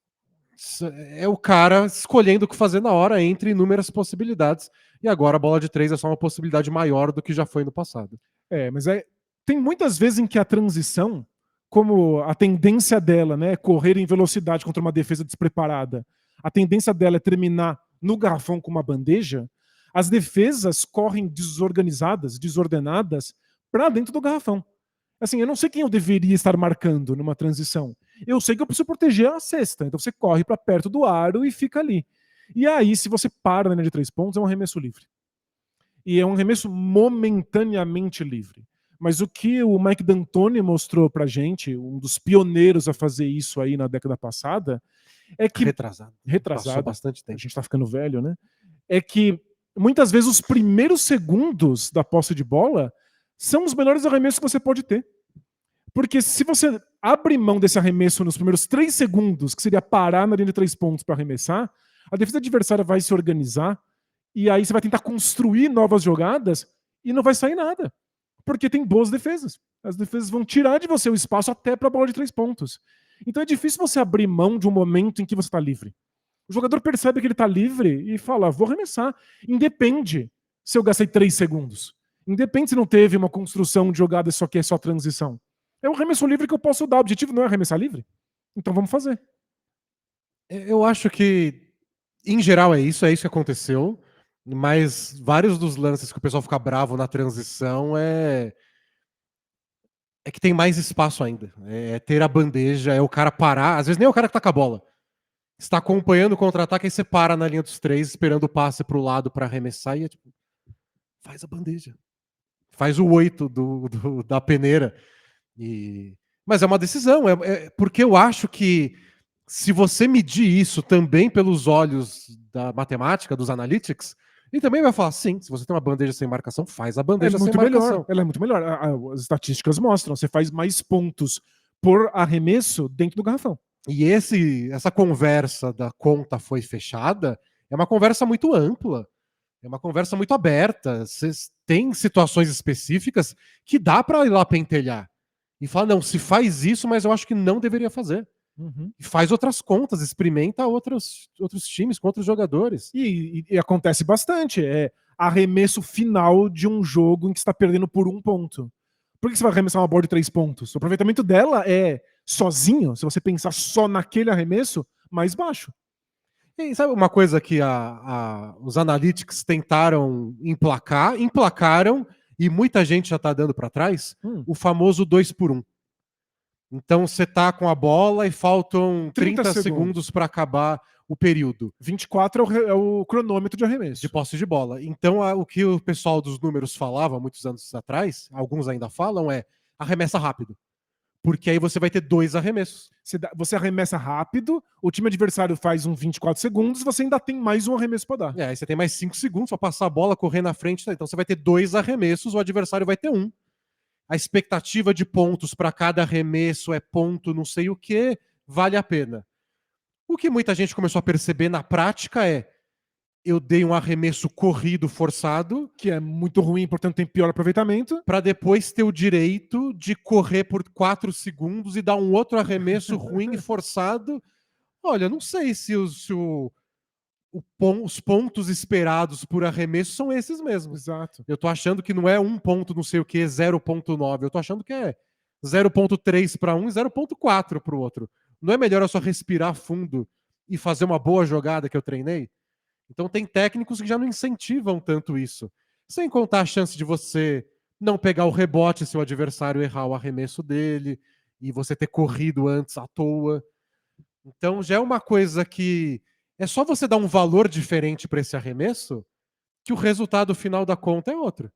Speaker 1: é o cara escolhendo o que fazer na hora entre inúmeras possibilidades. E agora a bola de 3 é só uma possibilidade maior do que já foi no passado.
Speaker 2: Mas tem muitas vezes em que a transição, como a tendência dela, né, é correr em velocidade contra uma defesa despreparada, a tendência dela é terminar no garrafão com uma bandeja, as defesas correm desorganizadas, desordenadas, para dentro do garrafão. Assim, eu não sei quem eu deveria estar marcando numa transição. Eu sei que eu preciso proteger a cesta, então você corre para perto do aro e fica ali. E aí, se você para na linha de 3 pontos, é um arremesso livre. E é um arremesso momentaneamente livre. Mas o que o Mike D'Antoni mostrou pra gente, um dos pioneiros a fazer isso aí na década passada, é que...
Speaker 1: Retrasado. Passou bastante tempo.
Speaker 2: A gente tá ficando velho, né? É que muitas vezes os primeiros segundos da posse de bola são os melhores arremessos que você pode ter. Porque se você abre mão desse arremesso nos primeiros 3 segundos, que seria parar na linha de 3 pontos para arremessar, a defesa adversária vai se organizar e aí você vai tentar construir novas jogadas e não vai sair nada. Porque tem boas defesas. As defesas vão tirar de você o espaço até para a bola de 3 pontos. Então é difícil você abrir mão de um momento em que você está livre. O jogador percebe que ele está livre e fala, vou arremessar. Independe se eu gastei 3 segundos. Independe se não teve uma construção de jogada, isso aqui é só transição. É um arremesso livre que eu posso dar. O objetivo não é arremessar livre? Então vamos fazer.
Speaker 1: Eu acho que, em geral, é isso que aconteceu. Mas vários dos lances que o pessoal fica bravo na transição é que tem mais espaço ainda. É ter a bandeja, é o cara parar. Às vezes nem é o cara que tá com a bola. Está acompanhando o contra-ataque, aí você para na linha dos 3, esperando o passe pro lado para arremessar e é tipo, faz a bandeja. Faz o 8 da peneira. Mas é uma decisão, porque eu acho que se você medir isso também pelos olhos da matemática, dos analytics, ele também vai falar, sim, se você tem uma bandeja sem marcação, faz a bandeja sem marcação.
Speaker 2: Ela é muito melhor. As estatísticas mostram, você faz mais pontos por arremesso dentro do garrafão.
Speaker 1: E essa conversa da conta foi fechada é uma conversa muito ampla, é uma conversa muito aberta. Tem situações específicas que dá para ir lá pentelhar e falar, não, se faz isso, mas eu acho que não deveria fazer. E faz outras contas, experimenta outros times com outros jogadores.
Speaker 2: E acontece bastante. É arremesso final de um jogo em que está perdendo por 1 ponto. Por que você vai arremessar uma bola de 3 pontos? O aproveitamento dela é sozinho, se você pensar só naquele arremesso, mais baixo.
Speaker 1: E sabe uma coisa que os analytics tentaram emplacaram, e muita gente já está dando para trás? O famoso 2 por 1. Então você tá com a bola e faltam 30 segundos para acabar o período.
Speaker 2: 24 é o cronômetro de arremesso.
Speaker 1: De posse de bola. Então o que o pessoal dos números falava muitos anos atrás, alguns ainda falam, é arremessa rápido. Porque aí você vai ter 2 arremessos.
Speaker 2: Você arremessa rápido, o time adversário faz um 24 segundos, você ainda tem mais um arremesso para dar.
Speaker 1: Aí você tem mais 5 segundos para passar a bola, correr na frente. Então você vai ter 2 arremessos, o adversário vai ter 1. A expectativa de pontos para cada arremesso é ponto não sei o que, vale a pena. O que muita gente começou a perceber na prática é: eu dei um arremesso corrido forçado,
Speaker 2: que é muito ruim, portanto tem pior aproveitamento,
Speaker 1: para depois ter o direito de correr por 4 segundos e dar um outro arremesso ruim e forçado. Olha, não sei se os pontos esperados por arremesso são esses mesmos.
Speaker 2: Exato.
Speaker 1: Eu tô achando que não é 1 ponto não sei o que, 0.9. Eu tô achando que é 0.3 para um e 0.4 para o outro. Não é melhor eu só respirar fundo e fazer uma boa jogada que eu treinei? Então tem técnicos que já não incentivam tanto isso. Sem contar a chance de você não pegar o rebote se o adversário errar o arremesso dele e você ter corrido antes à toa. Então já é uma coisa que é só você dar um valor diferente para esse arremesso que o resultado final da conta é outro.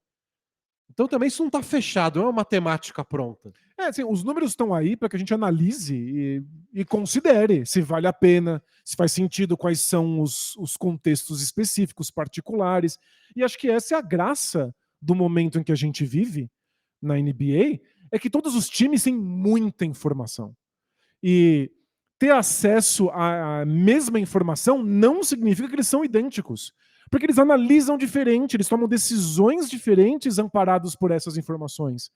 Speaker 1: Então também isso não está fechado, não é uma matemática pronta.
Speaker 2: Assim, os números estão aí para que a gente analise e considere se vale a pena, se faz sentido, quais são os contextos específicos, particulares. E acho que essa é a graça do momento em que a gente vive na NBA, é que todos os times têm muita informação. E ter acesso à mesma informação não significa que eles são idênticos. Porque eles analisam diferente, eles tomam decisões diferentes amparados por essas informações.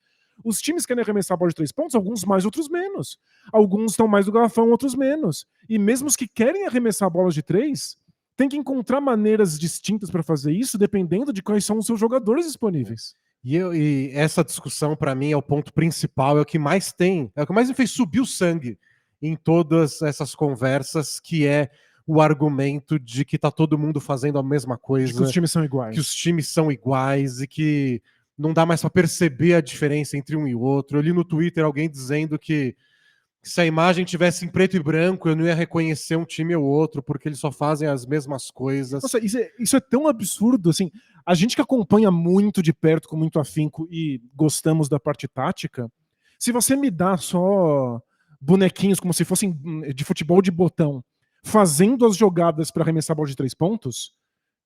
Speaker 2: Os times querem arremessar a bola de 3 pontos, alguns mais, outros menos. Alguns estão mais do garrafão, outros menos. E mesmo os que querem arremessar bolas de 3, tem que encontrar maneiras distintas para fazer isso, dependendo de quais são os seus jogadores disponíveis.
Speaker 1: E essa discussão, para mim, é o ponto principal, é o que mais tem, é o que mais me fez subir o sangue em todas essas conversas, que é o argumento de que tá todo mundo fazendo a mesma coisa.
Speaker 2: De que os times são iguais.
Speaker 1: Que os times são iguais e que não dá mais para perceber a diferença entre um e outro. Eu li no Twitter alguém dizendo que se a imagem tivesse em preto e branco, eu não ia reconhecer um time ou outro, porque eles só fazem as mesmas coisas.
Speaker 2: Nossa, isso é tão absurdo, assim. A gente que acompanha muito de perto, com muito afinco, e gostamos da parte tática, se você me dá só bonequinhos como se fossem de futebol de botão, fazendo as jogadas para arremessar a bola de 3 pontos,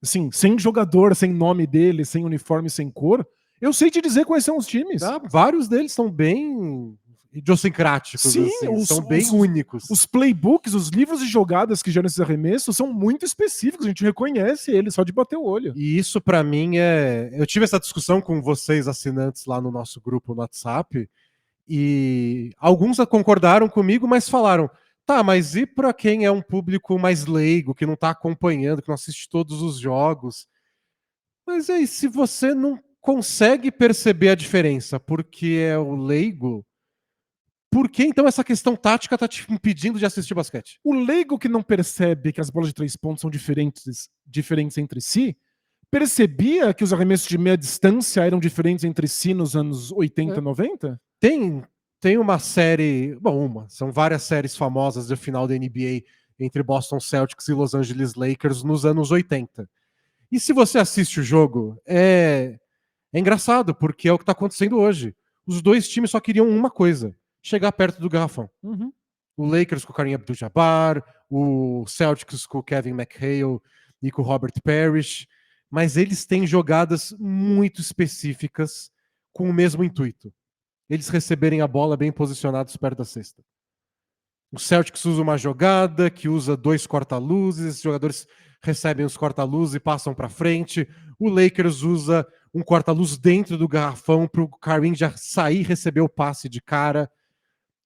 Speaker 2: assim, sem jogador, sem nome dele, sem uniforme, sem cor, eu sei te dizer quais são os times.
Speaker 1: Vários deles são bem idiosincráticos.
Speaker 2: Sim,
Speaker 1: assim, são bem únicos.
Speaker 2: Os playbooks, os livros de jogadas que geram esses arremessos são muito específicos, a gente reconhece eles só de bater o olho.
Speaker 1: E isso para mim é... Eu tive essa discussão com vocês assinantes lá no nosso grupo no WhatsApp, e alguns concordaram comigo, mas falaram: tá, mas e para quem é um público mais leigo, que não está acompanhando, que não assiste todos os jogos? Mas aí, se você não consegue perceber a diferença porque é o leigo, por que então essa questão tática está te impedindo de assistir basquete?
Speaker 2: O leigo que não percebe que as bolas de 3 pontos são diferentes entre si, percebia que os arremessos de meia distância eram diferentes entre si nos anos 80, 90?
Speaker 1: Tem uma série, são várias séries famosas do final da NBA entre Boston Celtics e Los Angeles Lakers nos anos 80. E se você assiste o jogo, é engraçado, porque é o que está acontecendo hoje. Os dois times só queriam uma coisa: chegar perto do garrafão.
Speaker 2: Uhum.
Speaker 1: O Lakers com o Kareem Abdul-Jabbar, o Celtics com o Kevin McHale e com o Robert Parrish, mas eles têm jogadas muito específicas com o mesmo intuito: eles receberem a bola bem posicionados perto da cesta. O Celtics usa uma jogada que usa 2 corta-luzes, esses jogadores recebem os corta-luzes e passam para frente. O Lakers usa um corta-luz dentro do garrafão para o Kareem já sair e receber o passe de cara.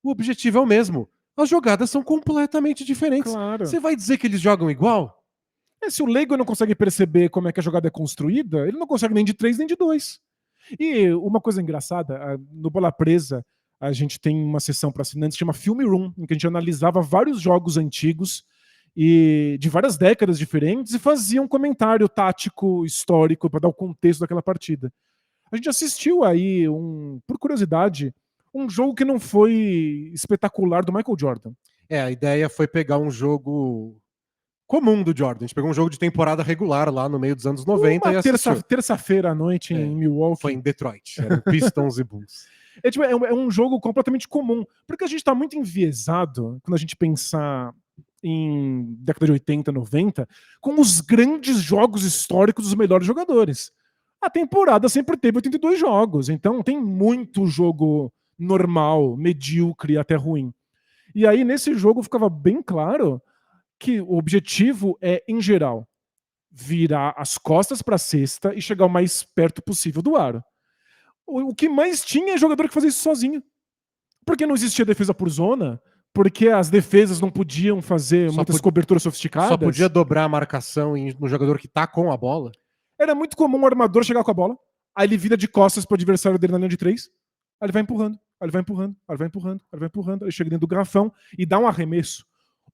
Speaker 1: O objetivo é o mesmo. As jogadas são completamente diferentes.
Speaker 2: Claro.
Speaker 1: Você vai dizer que eles jogam igual?
Speaker 2: Se o leigo não consegue perceber como é que a jogada é construída, ele não consegue nem de 3 nem de 2. E uma coisa engraçada, no Bola Presa, a gente tem uma sessão para assinantes que chama Film Room, em que a gente analisava vários jogos antigos e de várias décadas diferentes e fazia um comentário tático, histórico, para dar o contexto daquela partida. A gente assistiu aí, por curiosidade, um jogo que não foi espetacular do Michael Jordan.
Speaker 1: A ideia foi pegar um jogo comum do Jordan. A gente pegou um jogo de temporada regular lá no meio dos anos 90
Speaker 2: Uma
Speaker 1: e assistiu.
Speaker 2: terça-feira à noite em Milwaukee.
Speaker 1: Foi em Detroit. Era Pistons e Bulls.
Speaker 2: É um jogo completamente comum. Porque a gente tá muito enviesado quando a gente pensar em década de 80, 90, com os grandes jogos históricos dos melhores jogadores. A temporada sempre teve 82 jogos, então tem muito jogo normal, medíocre, até ruim. E aí, nesse jogo, ficava bem claro que o objetivo é, em geral, virar as costas para a cesta e chegar o mais perto possível do aro. O que mais tinha é jogador que fazia isso sozinho. Porque não existia defesa por zona, porque as defesas não podiam fazer muitas coberturas sofisticadas.
Speaker 1: Só podia dobrar a marcação no jogador que tá com a bola.
Speaker 2: Era muito comum o armador chegar com a bola, aí ele vira de costas pro adversário dele na linha de 3, aí ele vai empurrando, aí ele vai empurrando, aí ele vai empurrando, aí ele vai empurrando, aí chega dentro do garrafão e dá um arremesso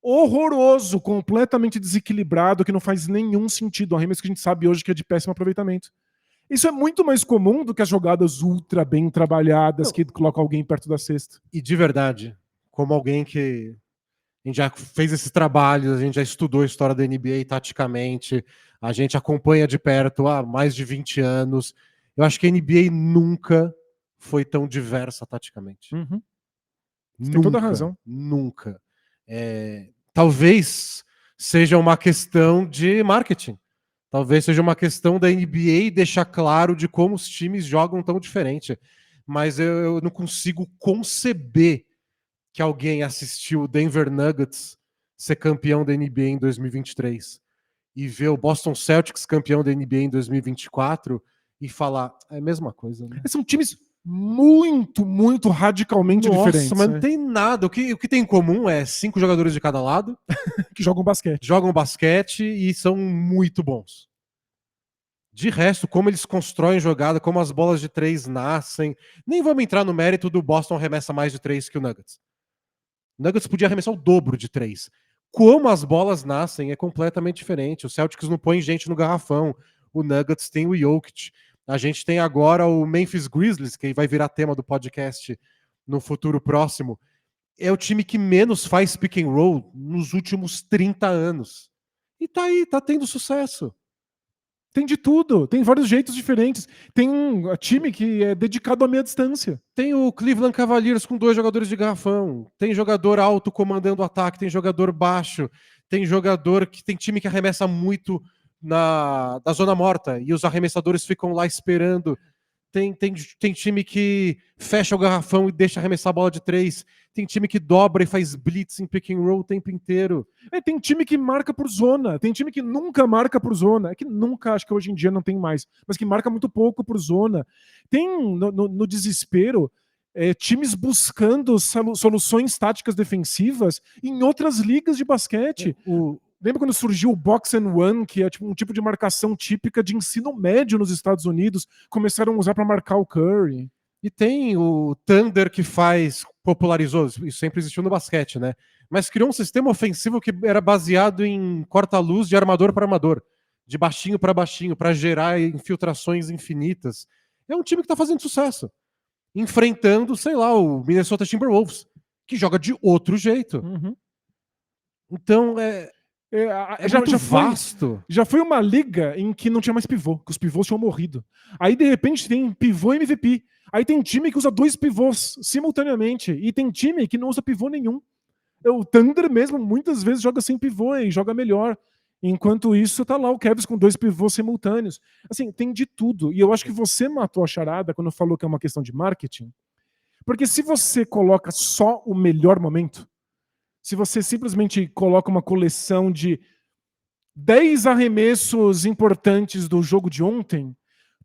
Speaker 2: horroroso, completamente desequilibrado, que não faz nenhum sentido. Um arremesso que a gente sabe hoje que é de péssimo aproveitamento. Isso é muito mais comum do que as jogadas ultra bem trabalhadas que colocam alguém perto da cesta.
Speaker 1: E de verdade, como alguém que a gente já fez esses trabalhos, a gente já estudou a história da NBA taticamente, a gente acompanha de perto há mais de 20 anos. Eu acho que a NBA nunca foi tão diversa taticamente.
Speaker 2: Uhum. Você tem toda a razão.
Speaker 1: Nunca. Talvez seja uma questão de marketing. Talvez seja uma questão da NBA deixar claro de como os times jogam tão diferente. Mas eu não consigo conceber que alguém assistiu o Denver Nuggets ser campeão da NBA em 2023 e ver o Boston Celtics campeão da NBA em 2024 e falar, é a mesma coisa, né?
Speaker 2: São times muito, muito radicalmente diferentes.
Speaker 1: Nossa, mas não tem nada. O que tem em comum é 5 jogadores de cada lado
Speaker 2: que jogam basquete.
Speaker 1: Jogam basquete e são muito bons. De resto, como eles constroem jogada, como as bolas de 3 nascem. Nem vamos entrar no mérito do Boston arremessa mais de 3 que o Nuggets. O Nuggets podia arremessar o dobro de 3. Como as bolas nascem é completamente diferente. O Celtics não põe gente no garrafão. O Nuggets tem o Jokic. A gente tem agora o Memphis Grizzlies, que vai virar tema do podcast no futuro próximo. É o time que menos faz pick and roll nos últimos 30 anos. E tá aí, tá tendo sucesso.
Speaker 2: Tem de tudo, tem vários jeitos diferentes. Tem um time que é dedicado à meia distância.
Speaker 1: Tem o Cleveland Cavaliers com 2 jogadores de garrafão. Tem jogador alto comandando o ataque, tem jogador baixo, tem jogador que tem time que arremessa muito da zona morta e os arremessadores ficam lá esperando. Tem time que fecha o garrafão e deixa arremessar a bola de 3. Tem time que dobra e faz blitz em pick and roll o tempo inteiro.
Speaker 2: Tem time que marca por zona. Tem time que nunca marca por zona. É que nunca, acho que hoje em dia não tem mais. Mas que marca muito pouco por zona. Tem, no desespero, times buscando soluções táticas defensivas em outras ligas de basquete. Lembra quando surgiu o Box and One, que é um tipo de marcação típica de ensino médio nos Estados Unidos? Começaram a usar para marcar o Curry.
Speaker 1: E tem o Thunder que popularizou, isso sempre existiu no basquete, né? Mas criou um sistema ofensivo que era baseado em corta-luz de armador para armador, de baixinho, para gerar infiltrações infinitas. É um time que está fazendo sucesso, enfrentando, sei lá, o Minnesota Timberwolves, que joga de outro jeito.
Speaker 2: Uhum.
Speaker 1: Então, vasto.
Speaker 2: Já foi uma liga em que não tinha mais pivô, que os pivôs tinham morrido. Aí, de repente, tem pivô e MVP. Aí tem time que usa 2 pivôs simultaneamente. E tem time que não usa pivô nenhum. O Thunder mesmo, muitas vezes, joga sem pivô e joga melhor. Enquanto isso, tá lá o Cavs com 2 pivôs simultâneos. Assim, tem de tudo. E eu acho que você matou a charada quando falou que é uma questão de marketing. Porque se você coloca só o melhor momento, se você simplesmente coloca uma coleção de 10 arremessos importantes do jogo de ontem,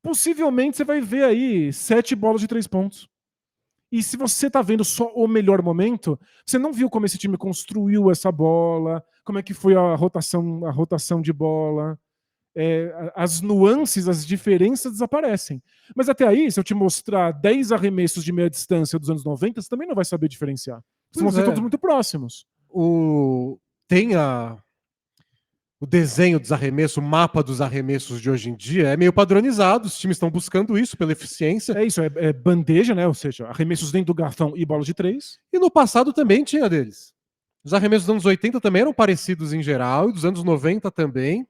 Speaker 2: possivelmente você vai ver aí 7 bolas de 3 pontos. E se você tá vendo só o melhor momento, você não viu como esse time construiu essa bola, como é que foi a rotação de bola. as nuances, as diferenças desaparecem. Mas até aí, se eu te mostrar 10 arremessos de meia distância dos anos 90, você também não vai saber diferenciar. Vão
Speaker 1: Pois
Speaker 2: ser
Speaker 1: é.
Speaker 2: todos muito próximos.
Speaker 1: Tem o desenho dos arremessos, o mapa dos arremessos de hoje em dia é meio padronizado, os times estão buscando isso pela eficiência.
Speaker 2: É isso, é bandeja, né? Ou seja, arremessos dentro do garrafão e bola de 3.
Speaker 1: E no passado também tinha deles. Os arremessos dos anos 80 também eram parecidos em geral, e dos anos 90 também.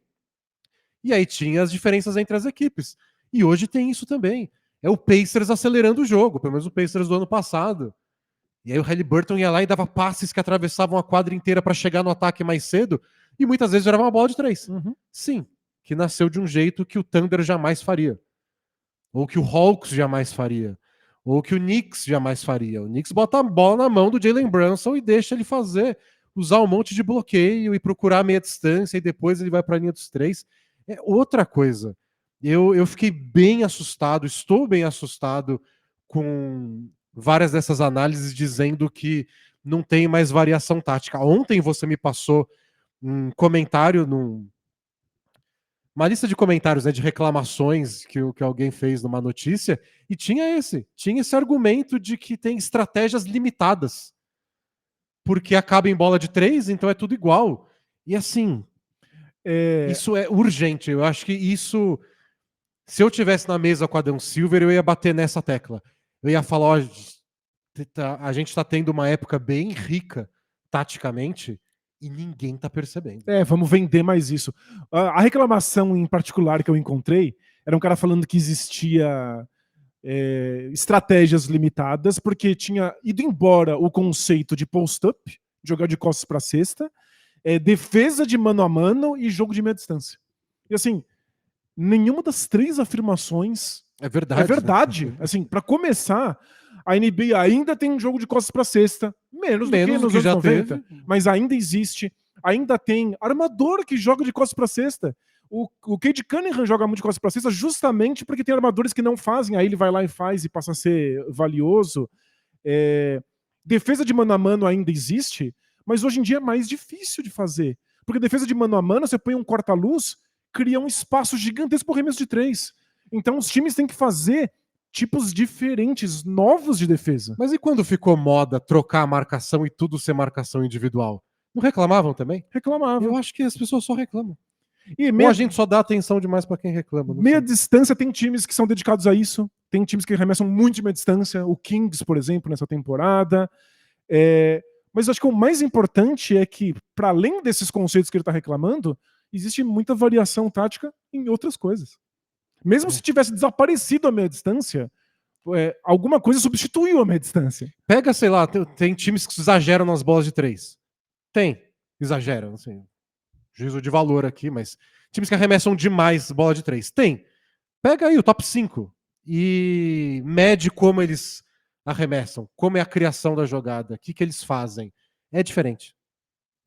Speaker 1: E aí tinha as diferenças entre as equipes. E hoje tem isso também. É o Pacers acelerando o jogo, pelo menos o Pacers do ano passado. E aí o Haliburton ia lá e dava passes que atravessavam a quadra inteira para chegar no ataque mais cedo, e muitas vezes gerava uma bola de 3.
Speaker 2: Uhum.
Speaker 1: Sim, que nasceu de um jeito que o Thunder jamais faria. Ou que o Hawks jamais faria. Ou que o Knicks jamais faria. O Knicks bota a bola na mão do Jalen Brunson e deixa ele usar um monte de bloqueio e procurar a meia distância, e depois ele vai para a linha dos 3. É outra coisa. Eu fiquei bem assustado, estou bem assustado com várias dessas análises dizendo que não tem mais variação tática. Ontem você me passou um comentário uma lista de comentários, né, de reclamações que alguém fez numa notícia, e tinha esse argumento de que tem estratégias limitadas, porque acaba em bola de 3, então é tudo igual. E assim, isso é urgente. Eu acho que isso, se eu tivesse na mesa com a Adam Silver, eu ia bater nessa tecla. Eu ia falar, ó, a gente está tendo uma época bem rica taticamente e ninguém está percebendo.
Speaker 2: Vamos vender mais isso. A reclamação em particular que eu encontrei era um cara falando que existia estratégias limitadas, porque tinha ido embora o conceito de post-up, jogar de costas para cesta, defesa de mano a mano e jogo de meia distância. E assim, nenhuma das três afirmações
Speaker 1: É verdade.
Speaker 2: é verdade. Assim, para começar, a NBA ainda tem um jogo de costas para cesta, menos do que nos anos 90,
Speaker 1: teve.
Speaker 2: mas ainda existe. Ainda tem armador que joga de costas para cesta. O Cade Cunningham joga muito de costas para cesta justamente porque tem armadores que não fazem, aí ele vai lá e faz e passa a ser valioso. Defesa de mano a mano ainda existe, mas hoje em dia é mais difícil de fazer. Porque defesa de mano a mano, você põe um corta-luz, cria um espaço gigantesco por arremesso de 3. Então os times têm que fazer tipos diferentes, novos de defesa.
Speaker 1: Mas e quando ficou moda trocar a marcação e tudo ser marcação individual? Não reclamavam também?
Speaker 2: Reclamava.
Speaker 1: Eu acho que as pessoas só reclamam.
Speaker 2: E
Speaker 1: Ou a gente só dá atenção demais para quem reclama.
Speaker 2: Meia distância tem times que são dedicados a isso. Tem times que arremessam muito de meia distância. O Kings, por exemplo, nessa temporada. Mas eu acho que o mais importante é que, para além desses conceitos que ele está reclamando, existe muita variação tática em outras coisas. Mesmo se tivesse desaparecido a meia distância, alguma coisa substituiu a meia distância.
Speaker 1: Pega, sei lá, tem times que exageram nas bolas de 3. Tem, exageram, assim, juízo de valor aqui, mas times que arremessam demais bola de 3. Tem. Pega aí o top 5 e mede como eles arremessam, como é a criação da jogada, o que eles fazem. É diferente.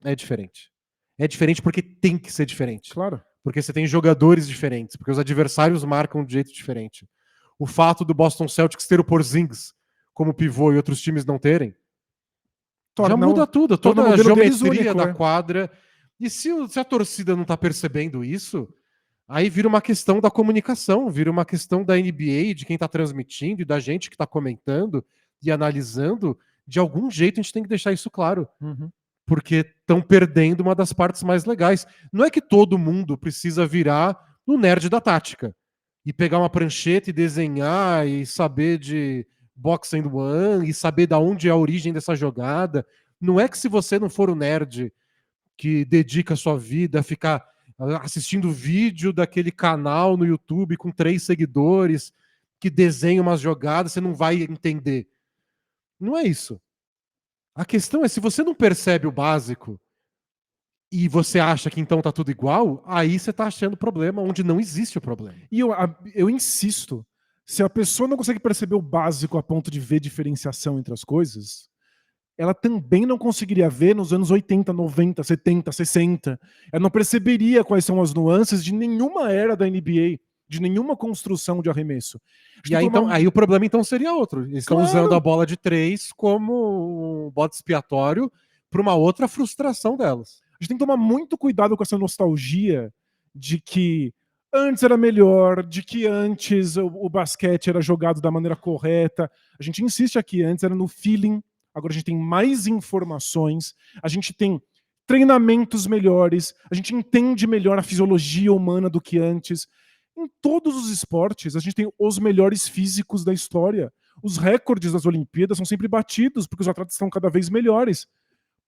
Speaker 1: É diferente. É diferente porque tem que ser diferente.
Speaker 2: Claro.
Speaker 1: Porque você tem jogadores diferentes, porque os adversários marcam de jeito diferente. O fato do Boston Celtics ter o Porzingis como pivô e outros times não terem, já muda tudo, toda a geometria da quadra. E se a torcida não está percebendo isso, aí vira uma questão da comunicação, vira uma questão da NBA, de quem está transmitindo e da gente que está comentando e analisando. De algum jeito a gente tem que deixar isso claro.
Speaker 2: Uhum.
Speaker 1: Porque estão perdendo uma das partes mais legais. Não é que todo mundo precisa virar no nerd da tática e pegar uma prancheta e desenhar e saber de box and one e saber da onde é a origem dessa jogada. Não é que se você não for o nerd que dedica a sua vida a ficar assistindo vídeo daquele canal no YouTube com 3 seguidores que desenha umas jogadas, você não vai entender. Não é isso. A questão é, se você não percebe o básico e você acha que então tá tudo igual, aí você tá achando problema onde não existe o problema.
Speaker 2: E eu insisto, se a pessoa não consegue perceber o básico a ponto de ver diferenciação entre as coisas, ela também não conseguiria ver nos anos 80, 90, 70, 60. Ela não perceberia quais são as nuances de nenhuma era da NBA, de nenhuma construção de arremesso.
Speaker 1: E aí, então, aí o problema então seria outro. Eles estão usando a bola de 3 como um bode expiatório para uma outra frustração delas.
Speaker 2: A gente tem que tomar muito cuidado com essa nostalgia de que antes era melhor, de que antes o basquete era jogado da maneira correta. A gente insiste aqui, antes era no feeling, agora a gente tem mais informações, a gente tem treinamentos melhores, a gente entende melhor a fisiologia humana do que antes. Em todos os esportes, a gente tem os melhores físicos da história. Os recordes das Olimpíadas são sempre batidos, porque os atletas estão cada vez melhores.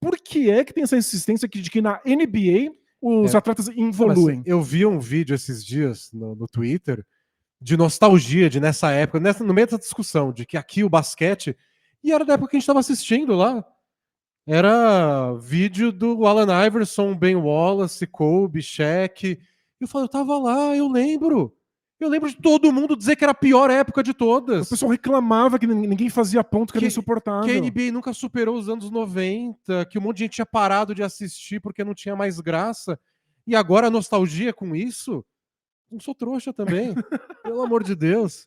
Speaker 2: Por que é que tem essa insistência de que na NBA os atletas evoluem?
Speaker 1: Eu vi um vídeo esses dias no Twitter de nostalgia de nessa época, no meio dessa discussão, de que aqui o basquete, e era da época que a gente estava assistindo lá, era vídeo do Allen Iverson, Ben Wallace, Kobe, Shaq, e eu falei, eu tava lá, eu lembro de todo mundo dizer que era a pior época de todas.
Speaker 2: O pessoal reclamava que ninguém fazia ponto, que era insuportável.
Speaker 1: Que a NBA nunca superou os anos 90, que um monte de gente tinha parado de assistir porque não tinha mais graça. E agora a nostalgia com isso? Não sou trouxa também. Pelo amor de Deus.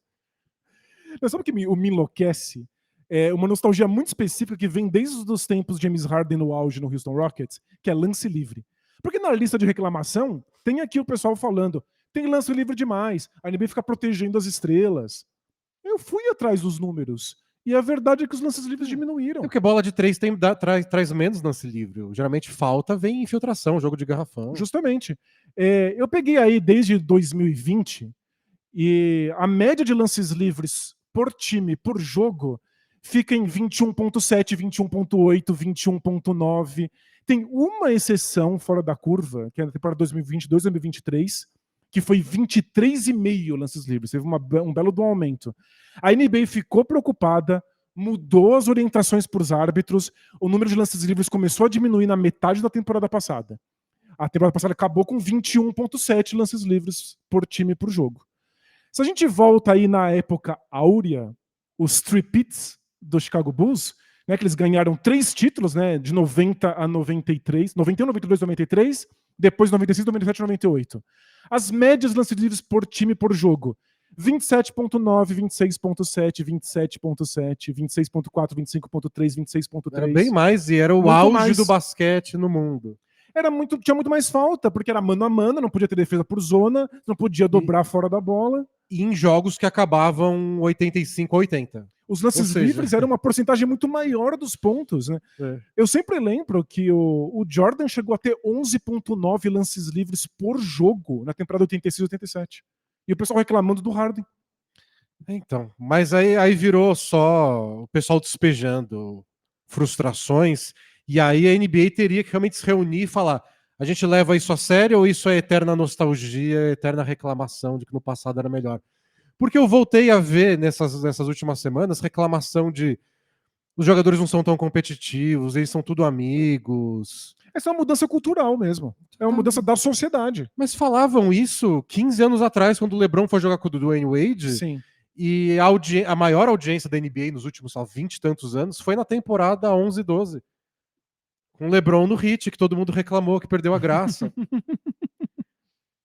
Speaker 2: Mas sabe o que me enlouquece? É uma nostalgia muito específica que vem desde os tempos de James Harden no auge no Houston Rockets, que é lance livre. Porque na lista de reclamação, tem aqui o pessoal falando, tem lance livre demais, a NBA fica protegendo as estrelas. Eu fui atrás dos números. E a verdade é que os lances livres diminuíram.
Speaker 1: É porque bola de 3 traz menos lance livre. Geralmente falta, vem infiltração, jogo de garrafão.
Speaker 2: Justamente. Eu peguei aí desde 2020 e a média de lances livres por time, por jogo, fica em 21.7, 21.8, 21.9. Tem uma exceção fora da curva, que é na temporada 2022, 2023, que foi 23,5 lances livres. Teve um belo do aumento. A NBA ficou preocupada, mudou as orientações para os árbitros, o número de lances livres começou a diminuir na metade da temporada passada. A temporada passada acabou com 21,7 lances livres por time por jogo. Se a gente volta aí na época áurea, os three-peats do Chicago Bulls, né, que eles ganharam 3 títulos, né, de 90 a 93, 91, 92, 93, depois 96, 97 e 98. As médias lances livres por time por jogo: 27.9, 26.7, 27.7, 26.4, 25.3, 26.3.
Speaker 1: Era bem mais, e era o
Speaker 2: Muito
Speaker 1: auge
Speaker 2: mais.
Speaker 1: do basquete no mundo.
Speaker 2: Tinha muito mais falta, porque era mano a mano, não podia ter defesa por zona, não podia dobrar fora da bola.
Speaker 1: E em jogos que acabavam 85 a 80.
Speaker 2: Os lances livres eram uma porcentagem muito maior dos pontos, né? Eu sempre lembro que o Jordan chegou a ter 11.9 lances livres por jogo na temporada 86 e 87. E o pessoal reclamando do Harden.
Speaker 1: Então, mas aí virou só o pessoal despejando frustrações, e aí a NBA teria que realmente se reunir e falar: a gente leva isso a sério ou isso é eterna nostalgia, eterna reclamação de que no passado era melhor? Porque eu voltei a ver nessas últimas semanas reclamação de os jogadores não são tão competitivos, eles são tudo amigos.
Speaker 2: Essa é uma mudança cultural mesmo. É uma mudança da sociedade.
Speaker 1: Mas falavam isso 15 anos atrás, quando o LeBron foi jogar com o Dwayne Wade.
Speaker 2: Sim.
Speaker 1: E a maior audiência da NBA nos últimos 20 e tantos anos foi na temporada 11 e 12. Com o LeBron no hit, que todo mundo reclamou que perdeu a graça.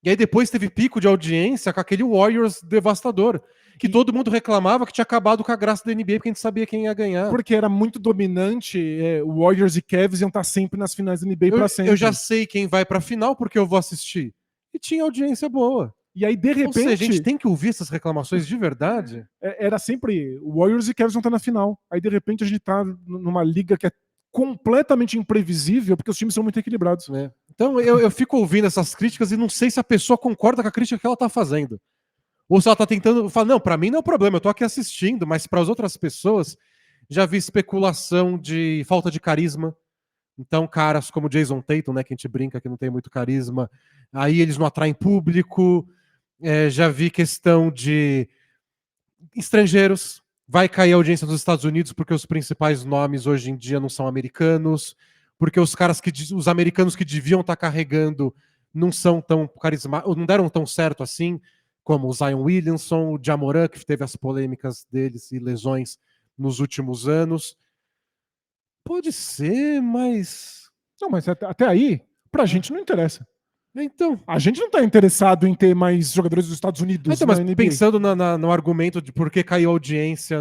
Speaker 1: E aí depois teve pico de audiência com aquele Warriors devastador, que todo mundo reclamava que tinha acabado com a graça da NBA, porque a gente sabia quem ia ganhar.
Speaker 2: Porque era muito dominante, Warriors e Cavs iam estar sempre nas finais da NBA para sempre.
Speaker 1: Eu já sei quem vai pra final porque eu vou assistir. E tinha audiência boa.
Speaker 2: E aí, de repente...
Speaker 1: Ou seja, a gente tem que ouvir essas reclamações de verdade.
Speaker 2: Era sempre Warriors e Cavs vão estar na final. Aí, de repente, a gente tá numa liga que é completamente imprevisível, porque os times são muito equilibrados.
Speaker 1: Então, eu fico ouvindo essas críticas e não sei se a pessoa concorda com a crítica que ela tá fazendo. Ou se ela tá tentando falar, não, pra mim não é um problema, eu tô aqui assistindo, mas para as outras pessoas, já vi especulação de falta de carisma. Então, caras como Jason Tatum, né, que a gente brinca que não tem muito carisma, aí eles não atraem público. Já vi questão de estrangeiros. Vai cair a audiência dos Estados Unidos porque os principais nomes hoje em dia não são americanos, porque os americanos que deviam estar carregando não são tão carismáticos, não deram tão certo assim, como o Zion Williamson, o Ja Morant, que teve as polêmicas deles e lesões nos últimos anos. Pode ser, mas...
Speaker 2: Não, mas até aí, pra gente não interessa.
Speaker 1: Então,
Speaker 2: a gente não tá interessado em ter mais jogadores dos Estados Unidos.
Speaker 1: Então, mas pensando no argumento de por que caiu a audiência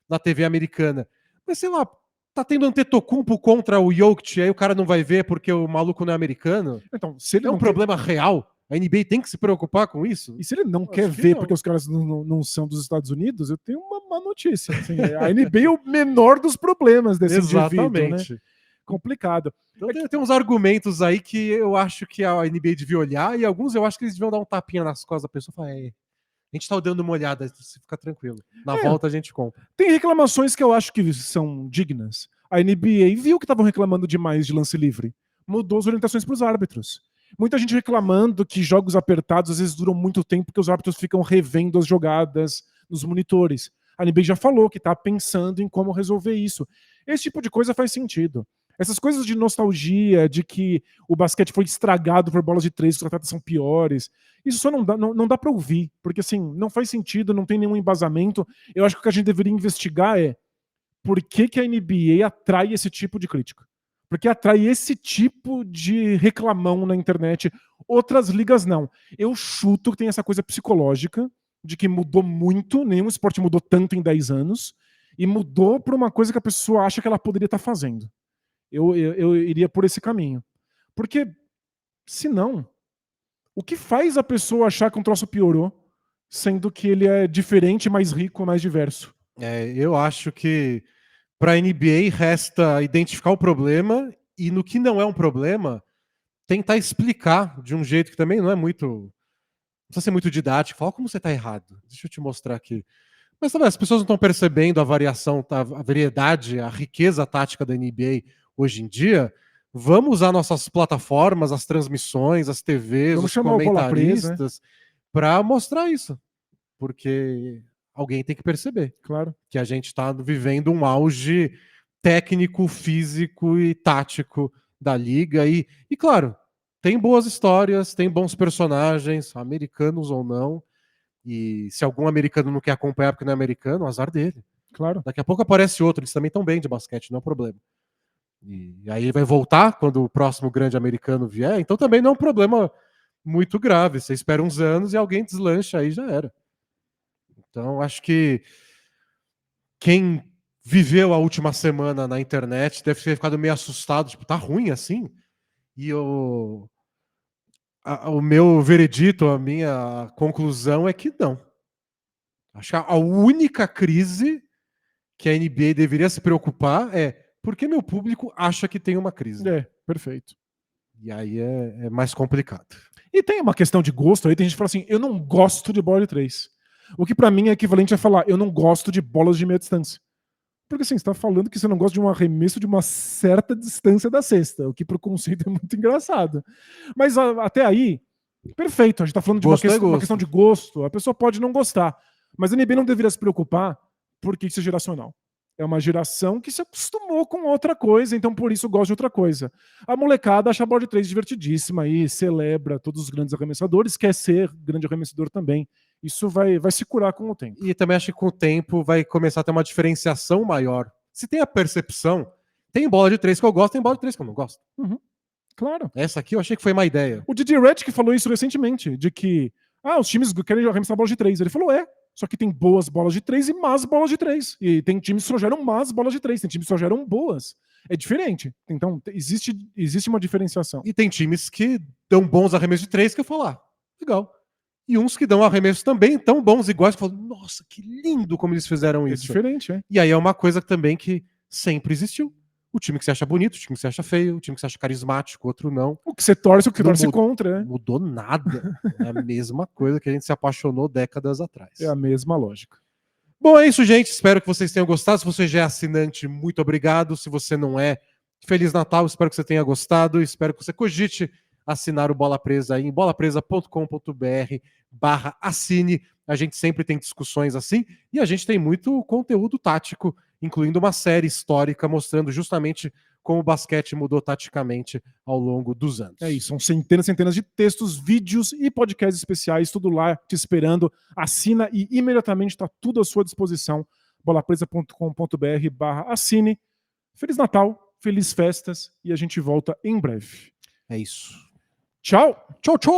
Speaker 1: na TV americana, mas sei lá, tá tendo Antetokounmpo contra o Jokic, aí o cara não vai ver porque o maluco não é americano?
Speaker 2: Então, se ele
Speaker 1: é um problema real? A NBA tem que se preocupar com isso?
Speaker 2: E se ele não
Speaker 1: Acho
Speaker 2: quer
Speaker 1: que
Speaker 2: ver
Speaker 1: não.
Speaker 2: porque os caras não são dos Estados Unidos, eu tenho uma má notícia. Assim, a NBA é o menor dos problemas desse indivíduo, né?
Speaker 1: Exatamente.
Speaker 2: Complicado.
Speaker 1: Então tem uns argumentos aí que eu acho que a NBA devia olhar, e alguns eu acho que eles deviam dar um tapinha nas costas da pessoa e falar: a gente tá dando uma olhada, você fica tranquilo. Na volta a gente compra.
Speaker 2: Tem reclamações que eu acho que são dignas. A NBA viu que estavam reclamando demais de lance livre. Mudou as orientações para os árbitros. Muita gente reclamando que jogos apertados às vezes duram muito tempo porque os árbitros ficam revendo as jogadas nos monitores. A NBA já falou que está pensando em como resolver isso. Esse tipo de coisa faz sentido. Essas coisas de nostalgia, de que o basquete foi estragado por bolas de três, os tratados são piores, isso só não dá para ouvir, porque assim, não faz sentido, não tem nenhum embasamento. Eu acho que o que a gente deveria investigar é por que a NBA atrai esse tipo de crítica. Porque atrai esse tipo de reclamão na internet. Outras ligas não. Eu chuto que tem essa coisa psicológica de que mudou muito, nenhum esporte mudou tanto em 10 anos, e mudou para uma coisa que a pessoa acha que ela poderia estar fazendo. Eu iria por esse caminho. Porque, se não, o que faz a pessoa achar que um troço piorou, sendo que ele é diferente, mais rico, mais diverso?
Speaker 1: Eu acho que para a NBA resta identificar o problema e, no que não é um problema, tentar explicar de um jeito que também não é muito. Não precisa ser muito didático. Falar como você está errado. Deixa eu te mostrar aqui. Mas sabe, as pessoas não estão percebendo a variação, a variedade, a riqueza tática da NBA hoje em dia. Vamos usar nossas plataformas, as transmissões, as TVs,
Speaker 2: Vamos
Speaker 1: os
Speaker 2: chamar o Bola Presa, né?
Speaker 1: comentaristas, para mostrar isso. Porque alguém tem que perceber
Speaker 2: Claro.
Speaker 1: que a gente está vivendo um auge técnico, físico e tático da liga. E claro, tem boas histórias, tem bons personagens, americanos ou não. E se algum americano não quer acompanhar porque não é americano, azar dele.
Speaker 2: Claro.
Speaker 1: Daqui a pouco aparece outro, eles também estão bem de basquete, não é um problema. E aí ele vai voltar quando o próximo grande americano vier, então também não é um problema muito grave. Você espera uns anos e alguém deslancha, aí já era. Então acho que quem viveu a última semana na internet deve ter ficado meio assustado, tipo, tá ruim assim? E o meu veredito, a minha conclusão é que não. Acho que a única crise que a NBA deveria se preocupar é por que meu público acha que tem uma crise.
Speaker 2: Perfeito.
Speaker 1: E aí é mais complicado.
Speaker 2: E tem uma questão de gosto aí, tem gente que fala assim, eu não gosto de bola de três. O que pra mim é equivalente a falar, eu não gosto de bolas de meia distância. Porque assim, você tá falando que você não gosta de um arremesso de uma certa distância da cesta, o que pro conceito é muito engraçado. Mas até aí, perfeito, a gente tá falando de uma questão de gosto, a pessoa pode não gostar. Mas a NBA não deveria se preocupar porque isso é geracional. É uma geração que se acostumou com outra coisa, então por isso gosta de outra coisa. A molecada acha a bola de três divertidíssima aí, celebra todos os grandes arremessadores, quer ser grande arremessador também. Isso vai se curar com o tempo.
Speaker 1: E também acho que com o tempo vai começar a ter uma diferenciação maior. Se tem a percepção, tem bola de três que eu gosto, tem bola de três que eu não gosto.
Speaker 2: Uhum. Claro.
Speaker 1: Essa aqui eu achei que foi uma ideia.
Speaker 2: O Didi Redick falou isso recentemente, de que os times querem arremessar bola de três. Ele falou, só que tem boas bolas de três e más bolas de três. E tem times que só geram más bolas de três, tem times que só geram boas. É diferente. Então, existe uma diferenciação.
Speaker 1: E tem times que dão bons arremessos de três que eu falo, legal. E uns que dão arremessos também tão bons iguais que eu falo, nossa, que lindo como eles fizeram isso.
Speaker 2: É diferente, é.
Speaker 1: E aí é uma coisa também que sempre existiu. O time que você acha bonito, o time que você acha feio, o time que você acha carismático, outro não.
Speaker 2: O que você torce, o que torce contra, né?
Speaker 1: Não mudou nada. É a mesma coisa que a gente se apaixonou décadas atrás.
Speaker 2: É a mesma lógica.
Speaker 1: Bom, é isso, gente. Espero que vocês tenham gostado. Se você já é assinante, muito obrigado. Se você não é, Feliz Natal. Espero que você tenha gostado. Espero que você cogite assinar o Bola Presa aí em bolapresa.com.br/assine. A gente sempre tem discussões assim e a gente tem muito conteúdo tático, incluindo uma série histórica mostrando justamente como o basquete mudou taticamente ao longo dos anos.
Speaker 2: É isso, são centenas de textos, vídeos e podcasts especiais, tudo lá te esperando. Assina e imediatamente está tudo à sua disposição. bolapresa.com.br/assine. Feliz Natal, feliz festas e a gente volta em breve.
Speaker 1: É isso.
Speaker 2: Tchau!
Speaker 1: Tchau, tchau!